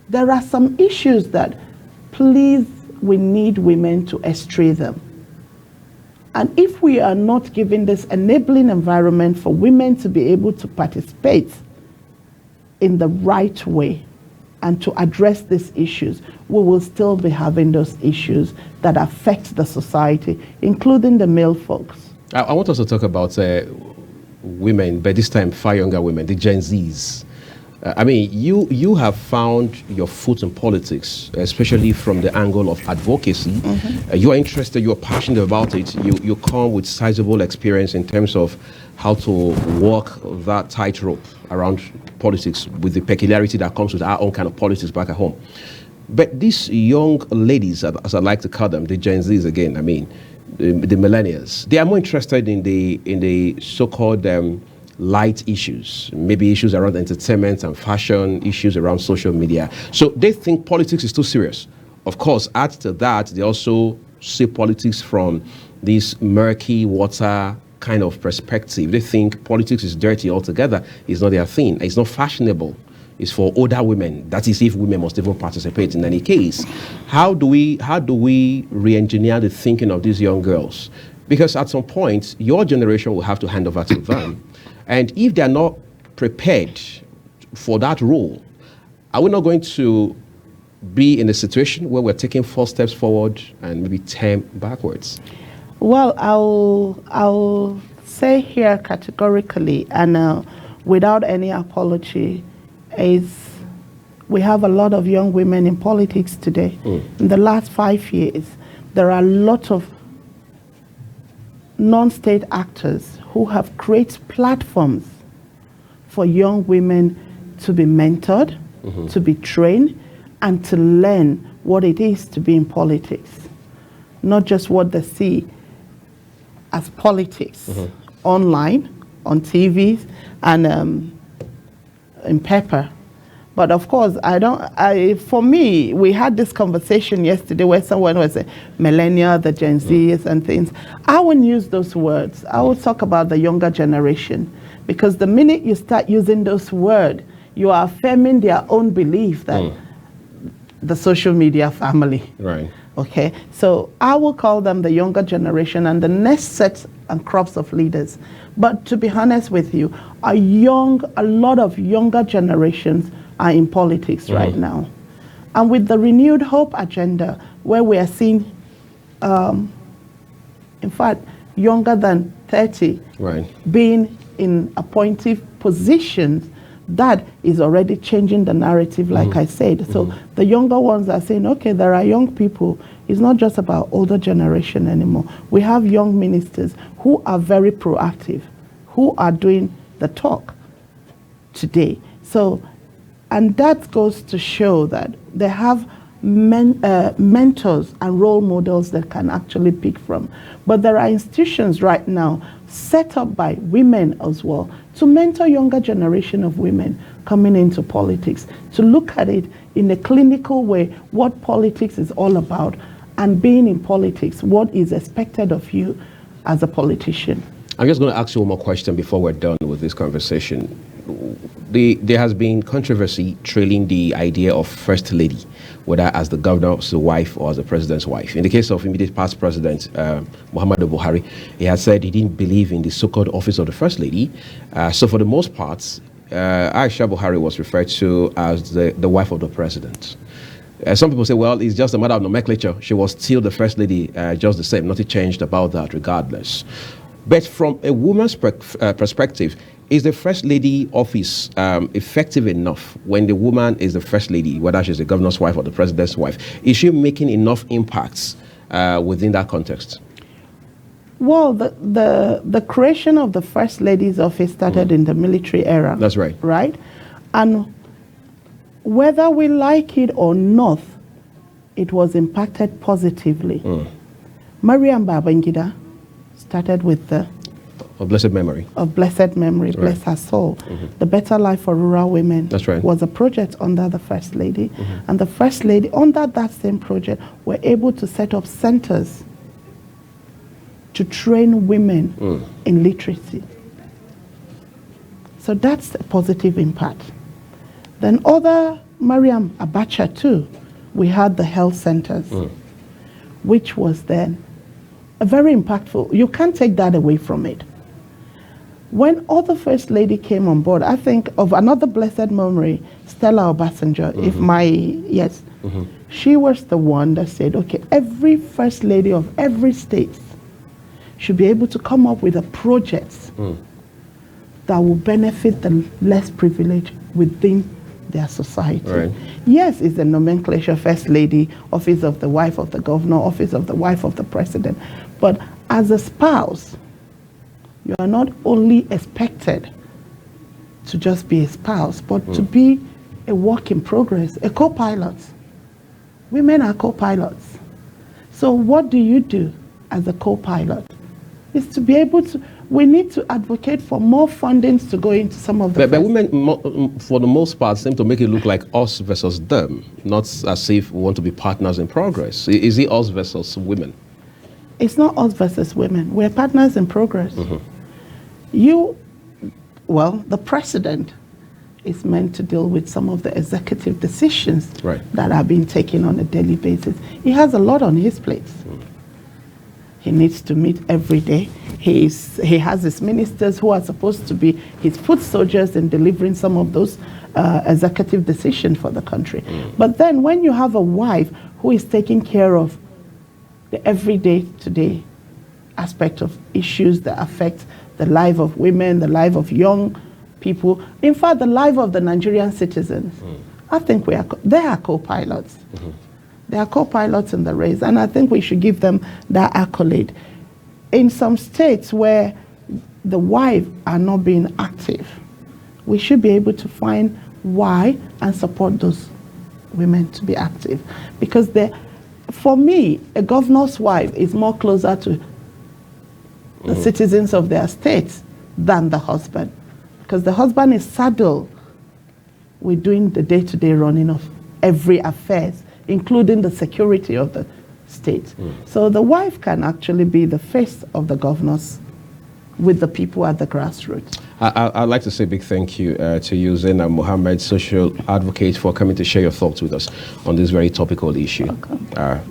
There are some issues that, please, we need women to estray them. And if we are not giving this enabling environment for women to be able to participate in the right way and to address these issues, we will still be having those issues that affect the society, including the male folks. I want us to talk about women, but this time far younger women, the Gen Zs. I mean, you have found your foot in politics, especially from the angle of advocacy. You are interested, you are passionate about it. You come with sizable experience in terms of how to walk that tightrope around politics with the peculiarity that comes with our own kind of politics back at home. But these young ladies, as I like to call them, the Gen Zs again, I mean, the millennials, they are more interested in the so-called light issues, maybe issues around entertainment and fashion, issues around social media. So they think politics is too serious. Of course, add to that, they also see politics from this murky water kind of perspective. They think politics is dirty altogether. It's not their thing. It's not fashionable. It's for older women. That is, if women must even participate in any case. How do we re-engineer the thinking of these young girls? Because at some point, your generation will have to hand over to them. And if they're not prepared for that role, are we not going to be in a situation where we're taking 4 steps forward and maybe 10 backwards? Well, I'll say here categorically and without any apology, is we have a lot of young women in politics today. In the last 5 years, there are a lot of non-state actors who have created platforms for young women to be mentored, to be trained, and to learn what it is to be in politics. Not just what they see as politics online, on TV, and in paper. But of course, for me, we had this conversation yesterday where someone was saying millennial, the Gen Zs and things. I wouldn't use those words. I would talk about the younger generation, because the minute you start using those words, you are affirming their own belief that the social media family. Right. Okay, so I will call them the younger generation and the next set and crops of leaders. But to be honest with you, a lot of younger generations are in politics right now. And with the Renewed Hope agenda, where we are seeing, in fact, younger than 30 being in appointive positions, that is already changing the narrative, like I said. So the younger ones are saying, okay, there are young people It's not just about older generation anymore. We have young ministers who are very proactive, who are doing the talk today. So, and that goes to show that they have mentors and role models that can actually pick from. But there are institutions right now set up by women as well to mentor younger generation of women coming into politics, to look at it in a clinical way, what politics is all about, and being in politics, what is expected of you as a politician. I'm just going to ask you one more question before we're done with this conversation. There has been controversy trailing the idea of First Lady, whether as the governor's wife or as the president's wife. In the case of immediate past President Muhammadu Buhari, he had said he didn't believe in the so-called office of the First Lady. So for the most part, Aisha Buhari was referred to as the wife of the president. Some people say, well, it's just a matter of nomenclature. She was still the First Lady, just the same. Nothing changed about that regardless. But from a woman's perspective, is the First Lady office effective enough when the woman is the First Lady, whether she's the governor's wife or the president's wife? Is she making enough impacts within that context? Well, the creation of the First Lady's office started in the military era. That's right. Right? And whether we like it or not, it was impacted positively. Mariam Babangida started with the of blessed memory. Of blessed memory, right. Bless her soul. The Better Life for Rural Women. That's right. Was a project under the First Lady. And the First Lady, under that same project, were able to set up centers to train women in literacy. So that's a positive impact. Then other Mariam Abacha too, we had the health centers, which was then a very impactful. You can't take that away from it. When other First Lady came on board, I think of another blessed memory, Stella Obasanjo, she was the one that said, okay, every First Lady of every state should be able to come up with a project that will benefit the less privileged within their society. Right. Yes, it's a nomenclature, First Lady, office of the wife of the governor, office of the wife of the president. But as a spouse, you are not only expected to just be a spouse, but to be a work in progress, a co-pilot. Women are co-pilots. So what do you do as a co-pilot? Is to be able to, we need to advocate for more fundings to go into some of the... But women, for the most part, seem to make it look like us versus them, not as if we want to be partners in progress. Is it us versus women? It's not us versus women. We're partners in progress. The president is meant to deal with some of the executive decisions that are being taken on a daily basis. He has a lot on his plate. He needs to meet every day. He has his ministers who are supposed to be his foot soldiers in delivering some of those executive decisions for the country. But then when you have a wife who is taking care of the everyday today aspect of issues that affect the life of women, the life of young people, in fact, the life of the Nigerian citizens, I think they are co-pilots. They are co-pilots in the race, and I think we should give them that accolade. In some states where the wives are not being active, we should be able to find why and support those women to be active. Because for me, a governor's wife is more closer to the citizens of their states than the husband. Because the husband is saddled with doing the day-to-day running of every affairs, including the security of the state. So the wife can actually be the face of the governors with the people at the grassroots. I'd like to say a big thank you to you, Zainab Mohammed, social advocate, for coming to share your thoughts with us on this very topical issue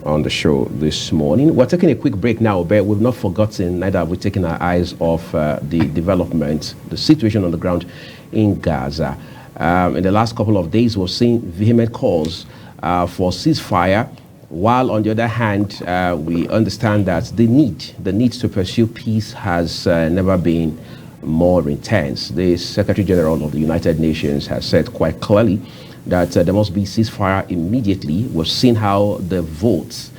on the show this morning. We're taking a quick break now, but we've not forgotten, neither have we taken our eyes off the development, the situation on the ground in Gaza. In the last couple of days, we've seen vehement calls for ceasefire, while on the other hand, we understand that the need to pursue peace has never been more intense. The Secretary General of the United Nations has said quite clearly that there must be ceasefire immediately. We've seen how the votes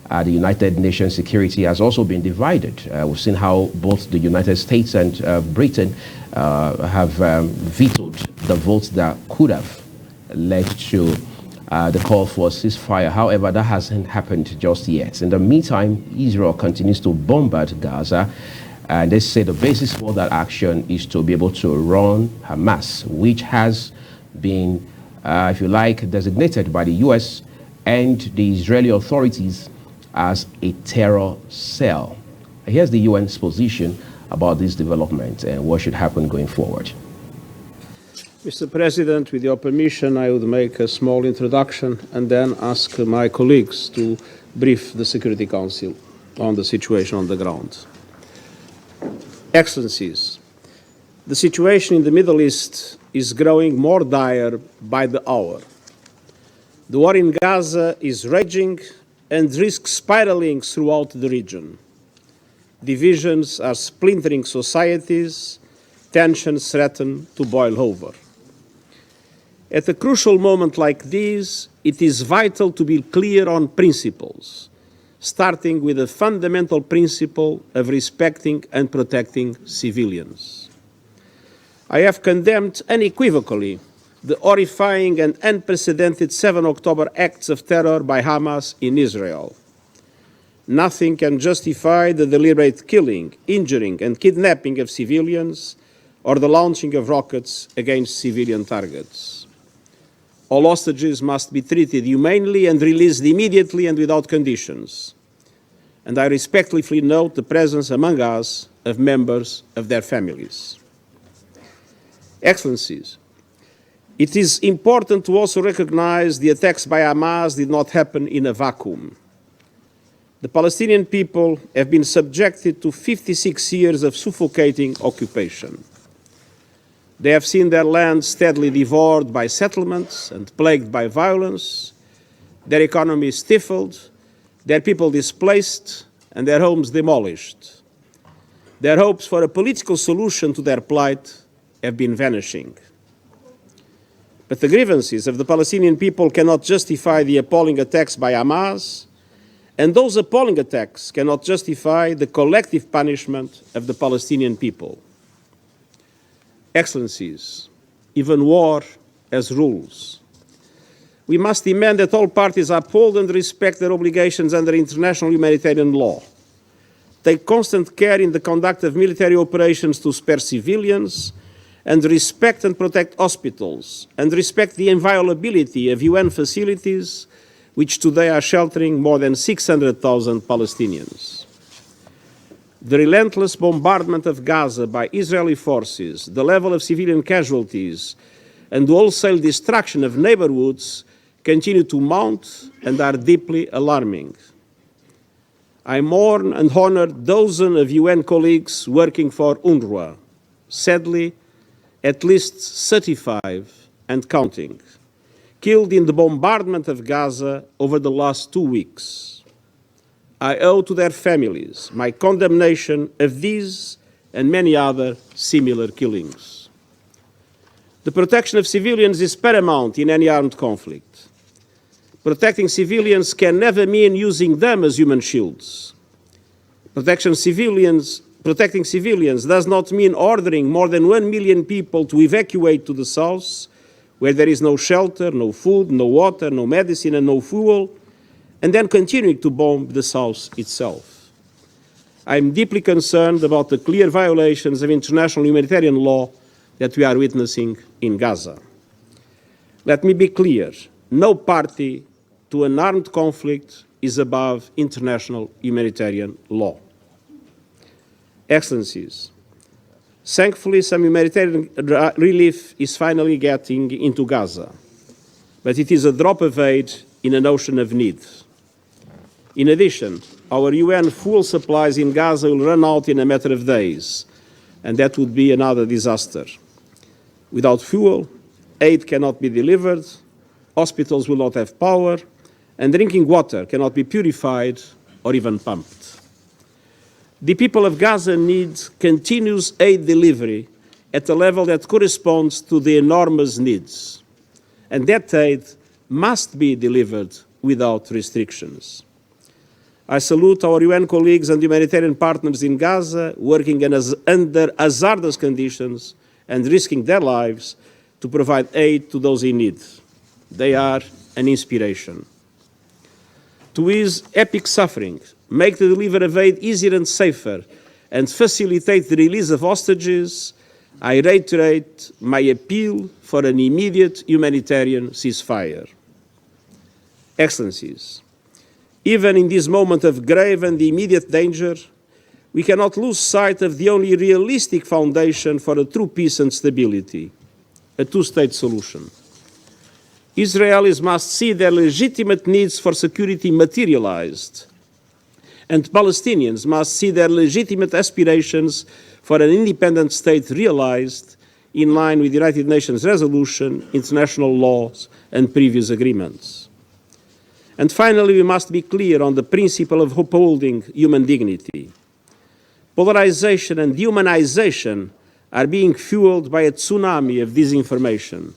The United Nations security has also been divided. We've seen how both the United States and Britain have vetoed the votes that could have led to the call for a ceasefire. However, that hasn't happened just yet. In the meantime, Israel continues to bombard Gaza, and they say the basis for that action is to be able to run Hamas, which has been, if you like, designated by the U.S. and the Israeli authorities as a terror cell. Here's the UN's position about this development and what should happen going forward. Mr. President, with your permission, I would make a small introduction and then ask my colleagues to brief the Security Council on the situation on the ground. Excellencies, the situation in the Middle East is growing more dire by the hour. The war in Gaza is raging and risks spiraling throughout the region. Divisions are splintering societies, tensions threaten to boil over. At a crucial moment like this, it is vital to be clear on principles, starting with the fundamental principle of respecting and protecting civilians. I have condemned unequivocally the horrifying and unprecedented 7 October acts of terror by Hamas in Israel. Nothing can justify the deliberate killing, injuring, and kidnapping of civilians or the launching of rockets against civilian targets. All hostages must be treated humanely and released immediately and without conditions. And I respectfully note the presence among us of members of their families. Excellencies, it is important to also recognize the attacks by Hamas did not happen in a vacuum. The Palestinian people have been subjected to 56 years of suffocating occupation. They have seen their land steadily devoured by settlements and plagued by violence, their economy stifled, their people displaced, and their homes demolished. Their hopes for a political solution to their plight have been vanishing. But the grievances of the Palestinian people cannot justify the appalling attacks by Hamas, and those appalling attacks cannot justify the collective punishment of the Palestinian people. Excellencies, even war has rules. We must demand that all parties uphold and respect their obligations under international humanitarian law, take constant care in the conduct of military operations to spare civilians, and respect and protect hospitals, and respect the inviolability of UN facilities, which today are sheltering more than 600,000 Palestinians. The relentless bombardment of Gaza by Israeli forces, the level of civilian casualties, and the wholesale destruction of neighborhoods continue to mount and are deeply alarming. I mourn and honor dozens of UN colleagues working for UNRWA. Sadly, at least 35 and counting, killed in the bombardment of Gaza over the last 2 weeks. I owe to their families my condemnation of these and many other similar killings. The protection of civilians is paramount in any armed conflict. Protecting civilians can never mean using them as human shields. Protecting civilians does not mean ordering more than 1 million people to evacuate to the south, where there is no shelter, no food, no water, no medicine, and no fuel, and then continuing to bomb the south itself. I am deeply concerned about the clear violations of international humanitarian law that we are witnessing in Gaza. Let me be clear, no party to an armed conflict is above international humanitarian law. Excellencies, thankfully some humanitarian relief is finally getting into Gaza, but it is a drop of aid in an ocean of need. In addition, our UN fuel supplies in Gaza will run out in a matter of days, and that would be another disaster. Without fuel, aid cannot be delivered, hospitals will not have power, and drinking water cannot be purified or even pumped. The people of Gaza need continuous aid delivery at a level that corresponds to the enormous needs, and that aid must be delivered without restrictions. I salute our UN colleagues and humanitarian partners in Gaza, working under hazardous conditions and risking their lives to provide aid to those in need. They are an inspiration. To ease epic suffering, make the delivery of aid easier and safer, and facilitate the release of hostages, I reiterate my appeal for an immediate humanitarian ceasefire. Excellencies, even in this moment of grave and immediate danger, we cannot lose sight of the only realistic foundation for a true peace and stability, a two-state solution. Israelis must see their legitimate needs for security materialized, and Palestinians must see their legitimate aspirations for an independent state realized in line with the United Nations resolution, international laws, and previous agreements. And finally, we must be clear on the principle of upholding human dignity. Polarization and dehumanization are being fueled by a tsunami of disinformation.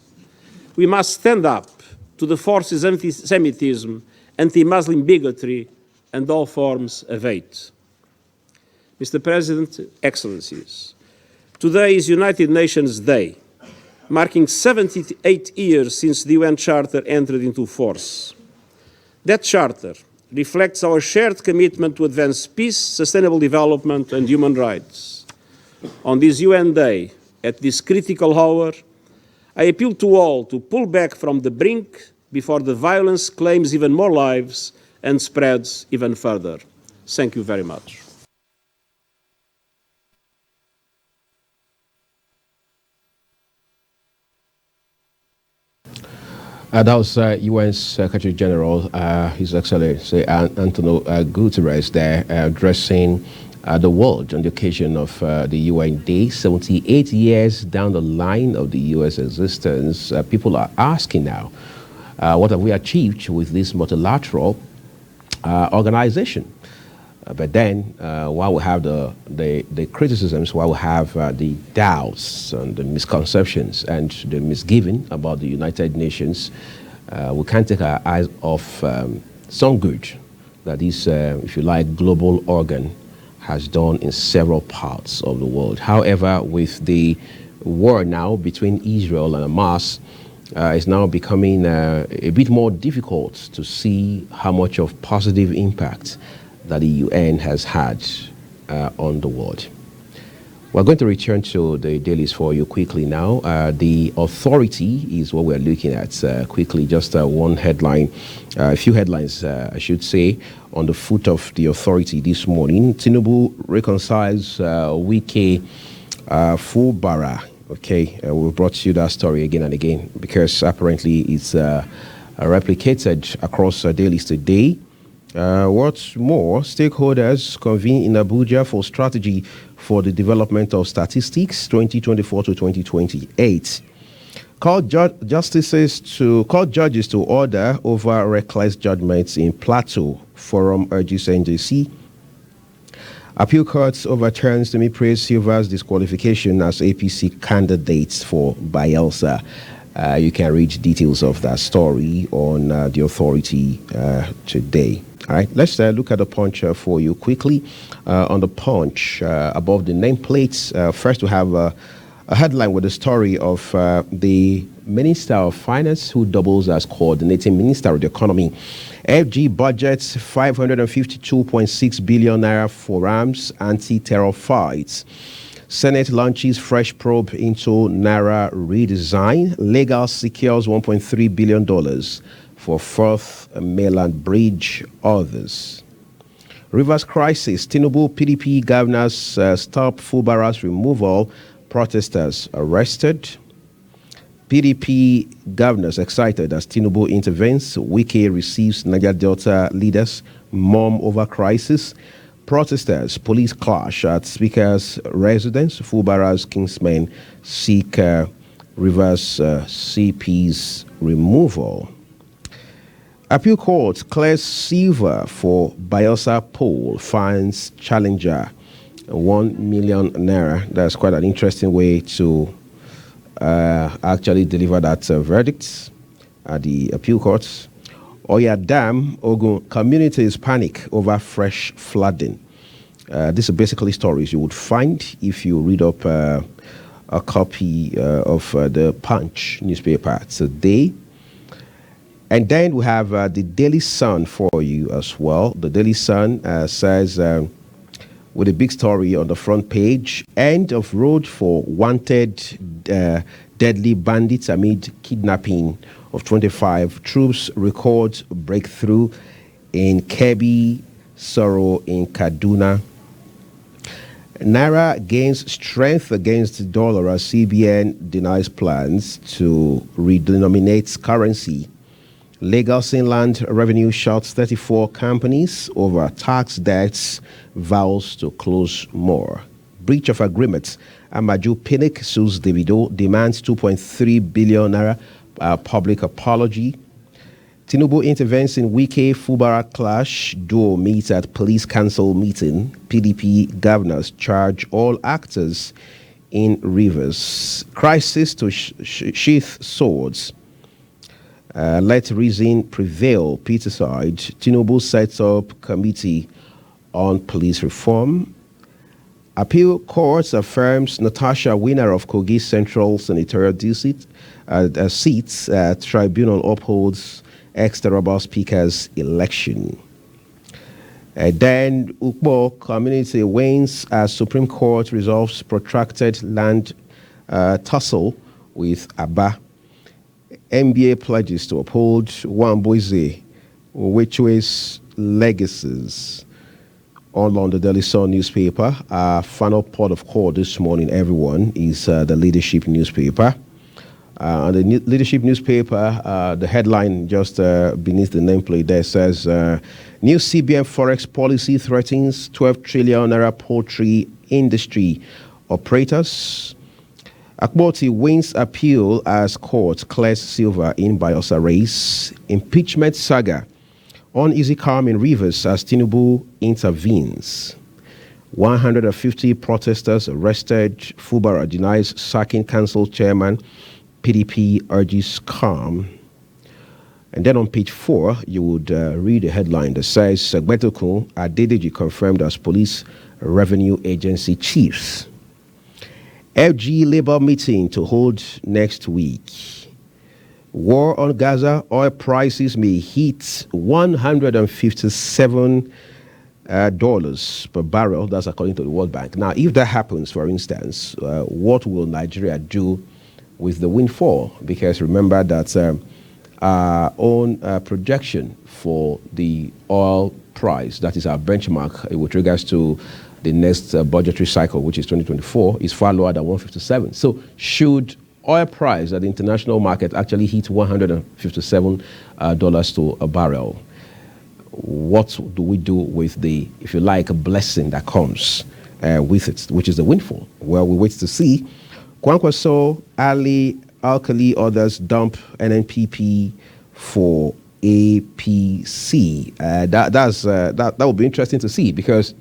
We must stand up to the forces of anti-Semitism, anti-Muslim bigotry, and all forms of hate. Mr. President, Excellencies, today is United Nations Day, marking 78 years since the UN Charter entered into force. That Charter reflects our shared commitment to advance peace, sustainable development, and human rights. On this UN Day, at this critical hour, I appeal to all to pull back from the brink before the violence claims even more lives and spreads even further. Thank you very much. That was UN Secretary General, His Excellency Antonio Guterres there addressing the world on the occasion of the UN Day. 78 years down the line of the US existence, people are asking now, what have we achieved with this multilateral organization? But then, while we have the criticisms, while we have the doubts and the misconceptions and the misgiving about the United Nations, we can't take our eyes off some good that this, if you like, global organ has done in several parts of the world. However, with the war now between Israel and Hamas, it's now becoming a bit more difficult to see how much of positive impact that the UN has had on the world. We're going to return to the dailies for you quickly now. The authority is what we're looking at quickly. Just one headline, a few headlines, I should say, on the foot of the authority this morning. Tinubu reconciles Wike Fubara. Okay, we brought you that story again and again because apparently it's replicated across dailies today. What's more, stakeholders convene in Abuja for strategy for the development of statistics 2024 to 2028. Called judges to order over reckless judgments in Plateau. Forum urges NJC. Appeal court overturns Temipre Silva's disqualification as APC candidates for Bayelsa. You can read details of that story on the authority today. All right, let's look at the Punch for you quickly. On the Punch, above the nameplates, first we have a headline with the story of the Minister of Finance who doubles as coordinating Minister of the Economy. FG budgets 552.6 billion naira for arms anti-terror fights. Senate launches fresh probe into Naira redesign. Lagos secures $1.3 billion for fourth mainland bridge. Others. Rivers crisis. Tinubu PDP governors stop Fubara's removal. Protesters arrested. PDP governors excited as Tinubu intervenes. Wike receives Niger Delta leaders mum over crisis. Protesters, police clash at Speaker's residence. Fubara's kinsmen seek Rivers CP's removal. Appeal court clears Silva for Bayelsa poll, finds challenger 1 million naira. That's quite an interesting way to actually deliver that verdict at the appeal courts. Oya Dam, Ogun, communities panic over fresh flooding. These are basically stories you would find if you read up a copy of the Punch newspaper today. And then we have the Daily Sun for you as well. The Daily Sun says, with a big story on the front page, end of road for wanted deadly bandits amid kidnapping of 25. Troops record breakthrough in Kebbi, Soro in Kaduna. Naira gains strength against the dollar as CBN denies plans to redenominate currency. Lagos Inland Revenue shuts 34 companies over tax debts, vows to close more. Breach of agreement. Amaju Pinnick sues Davido, demands 2.3 billion naira public apology. Tinubu intervenes in Wike Fubara clash. Duo meets at police council meeting. PDP governors charge all actors in Rivers. Crisis to sheath swords. Let reason prevail. Peter side. Tinubu sets up committee on police reform. Appeal court affirms Natasha winner of Kogi Central Senatorial seats. Tribunal upholds ex-Taraba Speaker's election. Then Ukbo community wins as Supreme Court resolves protracted land tussle with Abba. NBA pledges to uphold Wamboise, Wichwe's legacies. All on the Daily Sun newspaper. Our final port of call this morning, everyone, is the Leadership newspaper. On the Leadership newspaper, the headline just beneath the nameplate there says, new CBN Forex policy threatens 12 trillion naira poultry industry operators. Akboti wins appeal as court clears silver in Bayelsa race. Impeachment saga. Uneasy calm in Rivers as Tinubu intervenes. 150 protesters arrested. Fubara denies sacking council chairman. PDP urges calm. And then on page 4, you would read a headline that says, Segbetoku Adedeji confirmed as police revenue agency chiefs. FG Labour meeting to hold next week. War on Gaza, oil prices may hit $157 per barrel. That's according to the World Bank. Now, if that happens, for instance, what will Nigeria do with the windfall? Because remember that our own projection for the oil price, that is our benchmark with regards to the next budgetary cycle, which is 2024, is far lower than 157. So should oil price at the international market actually hit $157 to a barrel, what do we do with the, if you like, a blessing that comes with it, which is the windfall? Well, we wait to see. Kwankwaso, Ali, Alkali, others dump NNPP for APC. That would be interesting to see, because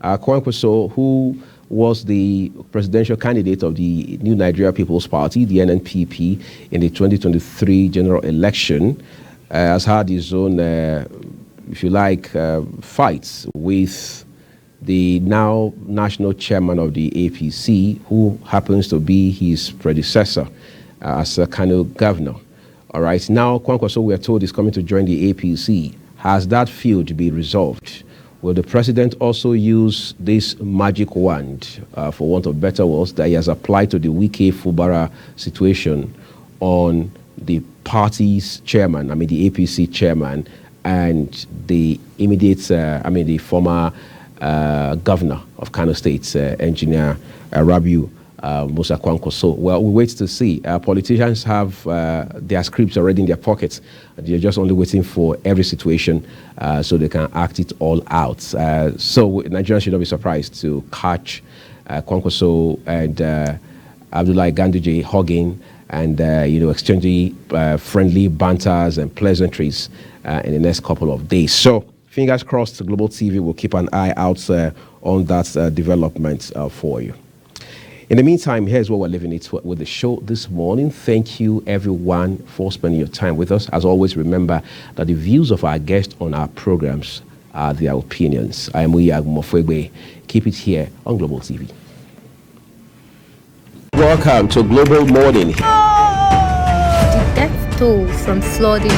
Kwankwaso, who was the presidential candidate of the New Nigeria People's Party, the NNPP, in the 2023 general election, has had his own, if you like, fights with the now national chairman of the APC, who happens to be his predecessor as a Kano governor. All right, now Kwankwaso, we are told, is coming to join the APC. Has that feud been resolved? Will the president also use this magic wand, for want of better words, that he has applied to the Wike Fubara situation on the party's chairman, the APC chairman, and the immediate, the former governor of Kano State, Engineer Rabiu Musa Kwankwaso? Well, we wait to see. Politicians have their scripts already in their pockets. They're just only waiting for every situation so they can act it all out. So Nigerians should not be surprised to catch Kwankwaso and Abdullahi Ganduje hugging and exchanging friendly banters and pleasantries in the next couple of days. So fingers crossed, Global TV will keep an eye out on that development for you. In the meantime, here's what we're leaving it with the show this morning. Thank you, everyone, for spending your time with us. As always, remember that the views of our guests on our programs are their opinions. I am Uyag Mofwegbe. Keep it here on Global TV. Welcome to Global Morning. The death toll from flooding.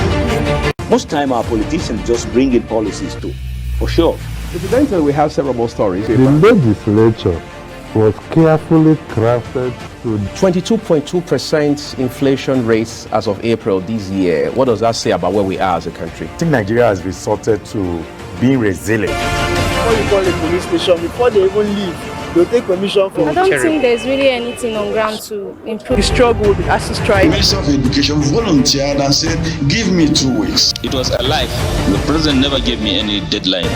Most time our politicians just bring in policies to, for sure. Incidentally, we have several more stories. The legislature was carefully crafted to 22.2% inflation rates as of April this year. What does that say about where we are as a country? I think Nigeria has resorted to being resilient. Before you call the police station, before they even leave, they'll take permission from I don't think there's really anything on ground to improve. the struggle, the ASU strike. The Minister of Education volunteered and said, give me 2 weeks. It was a lie. The president never gave me any deadline.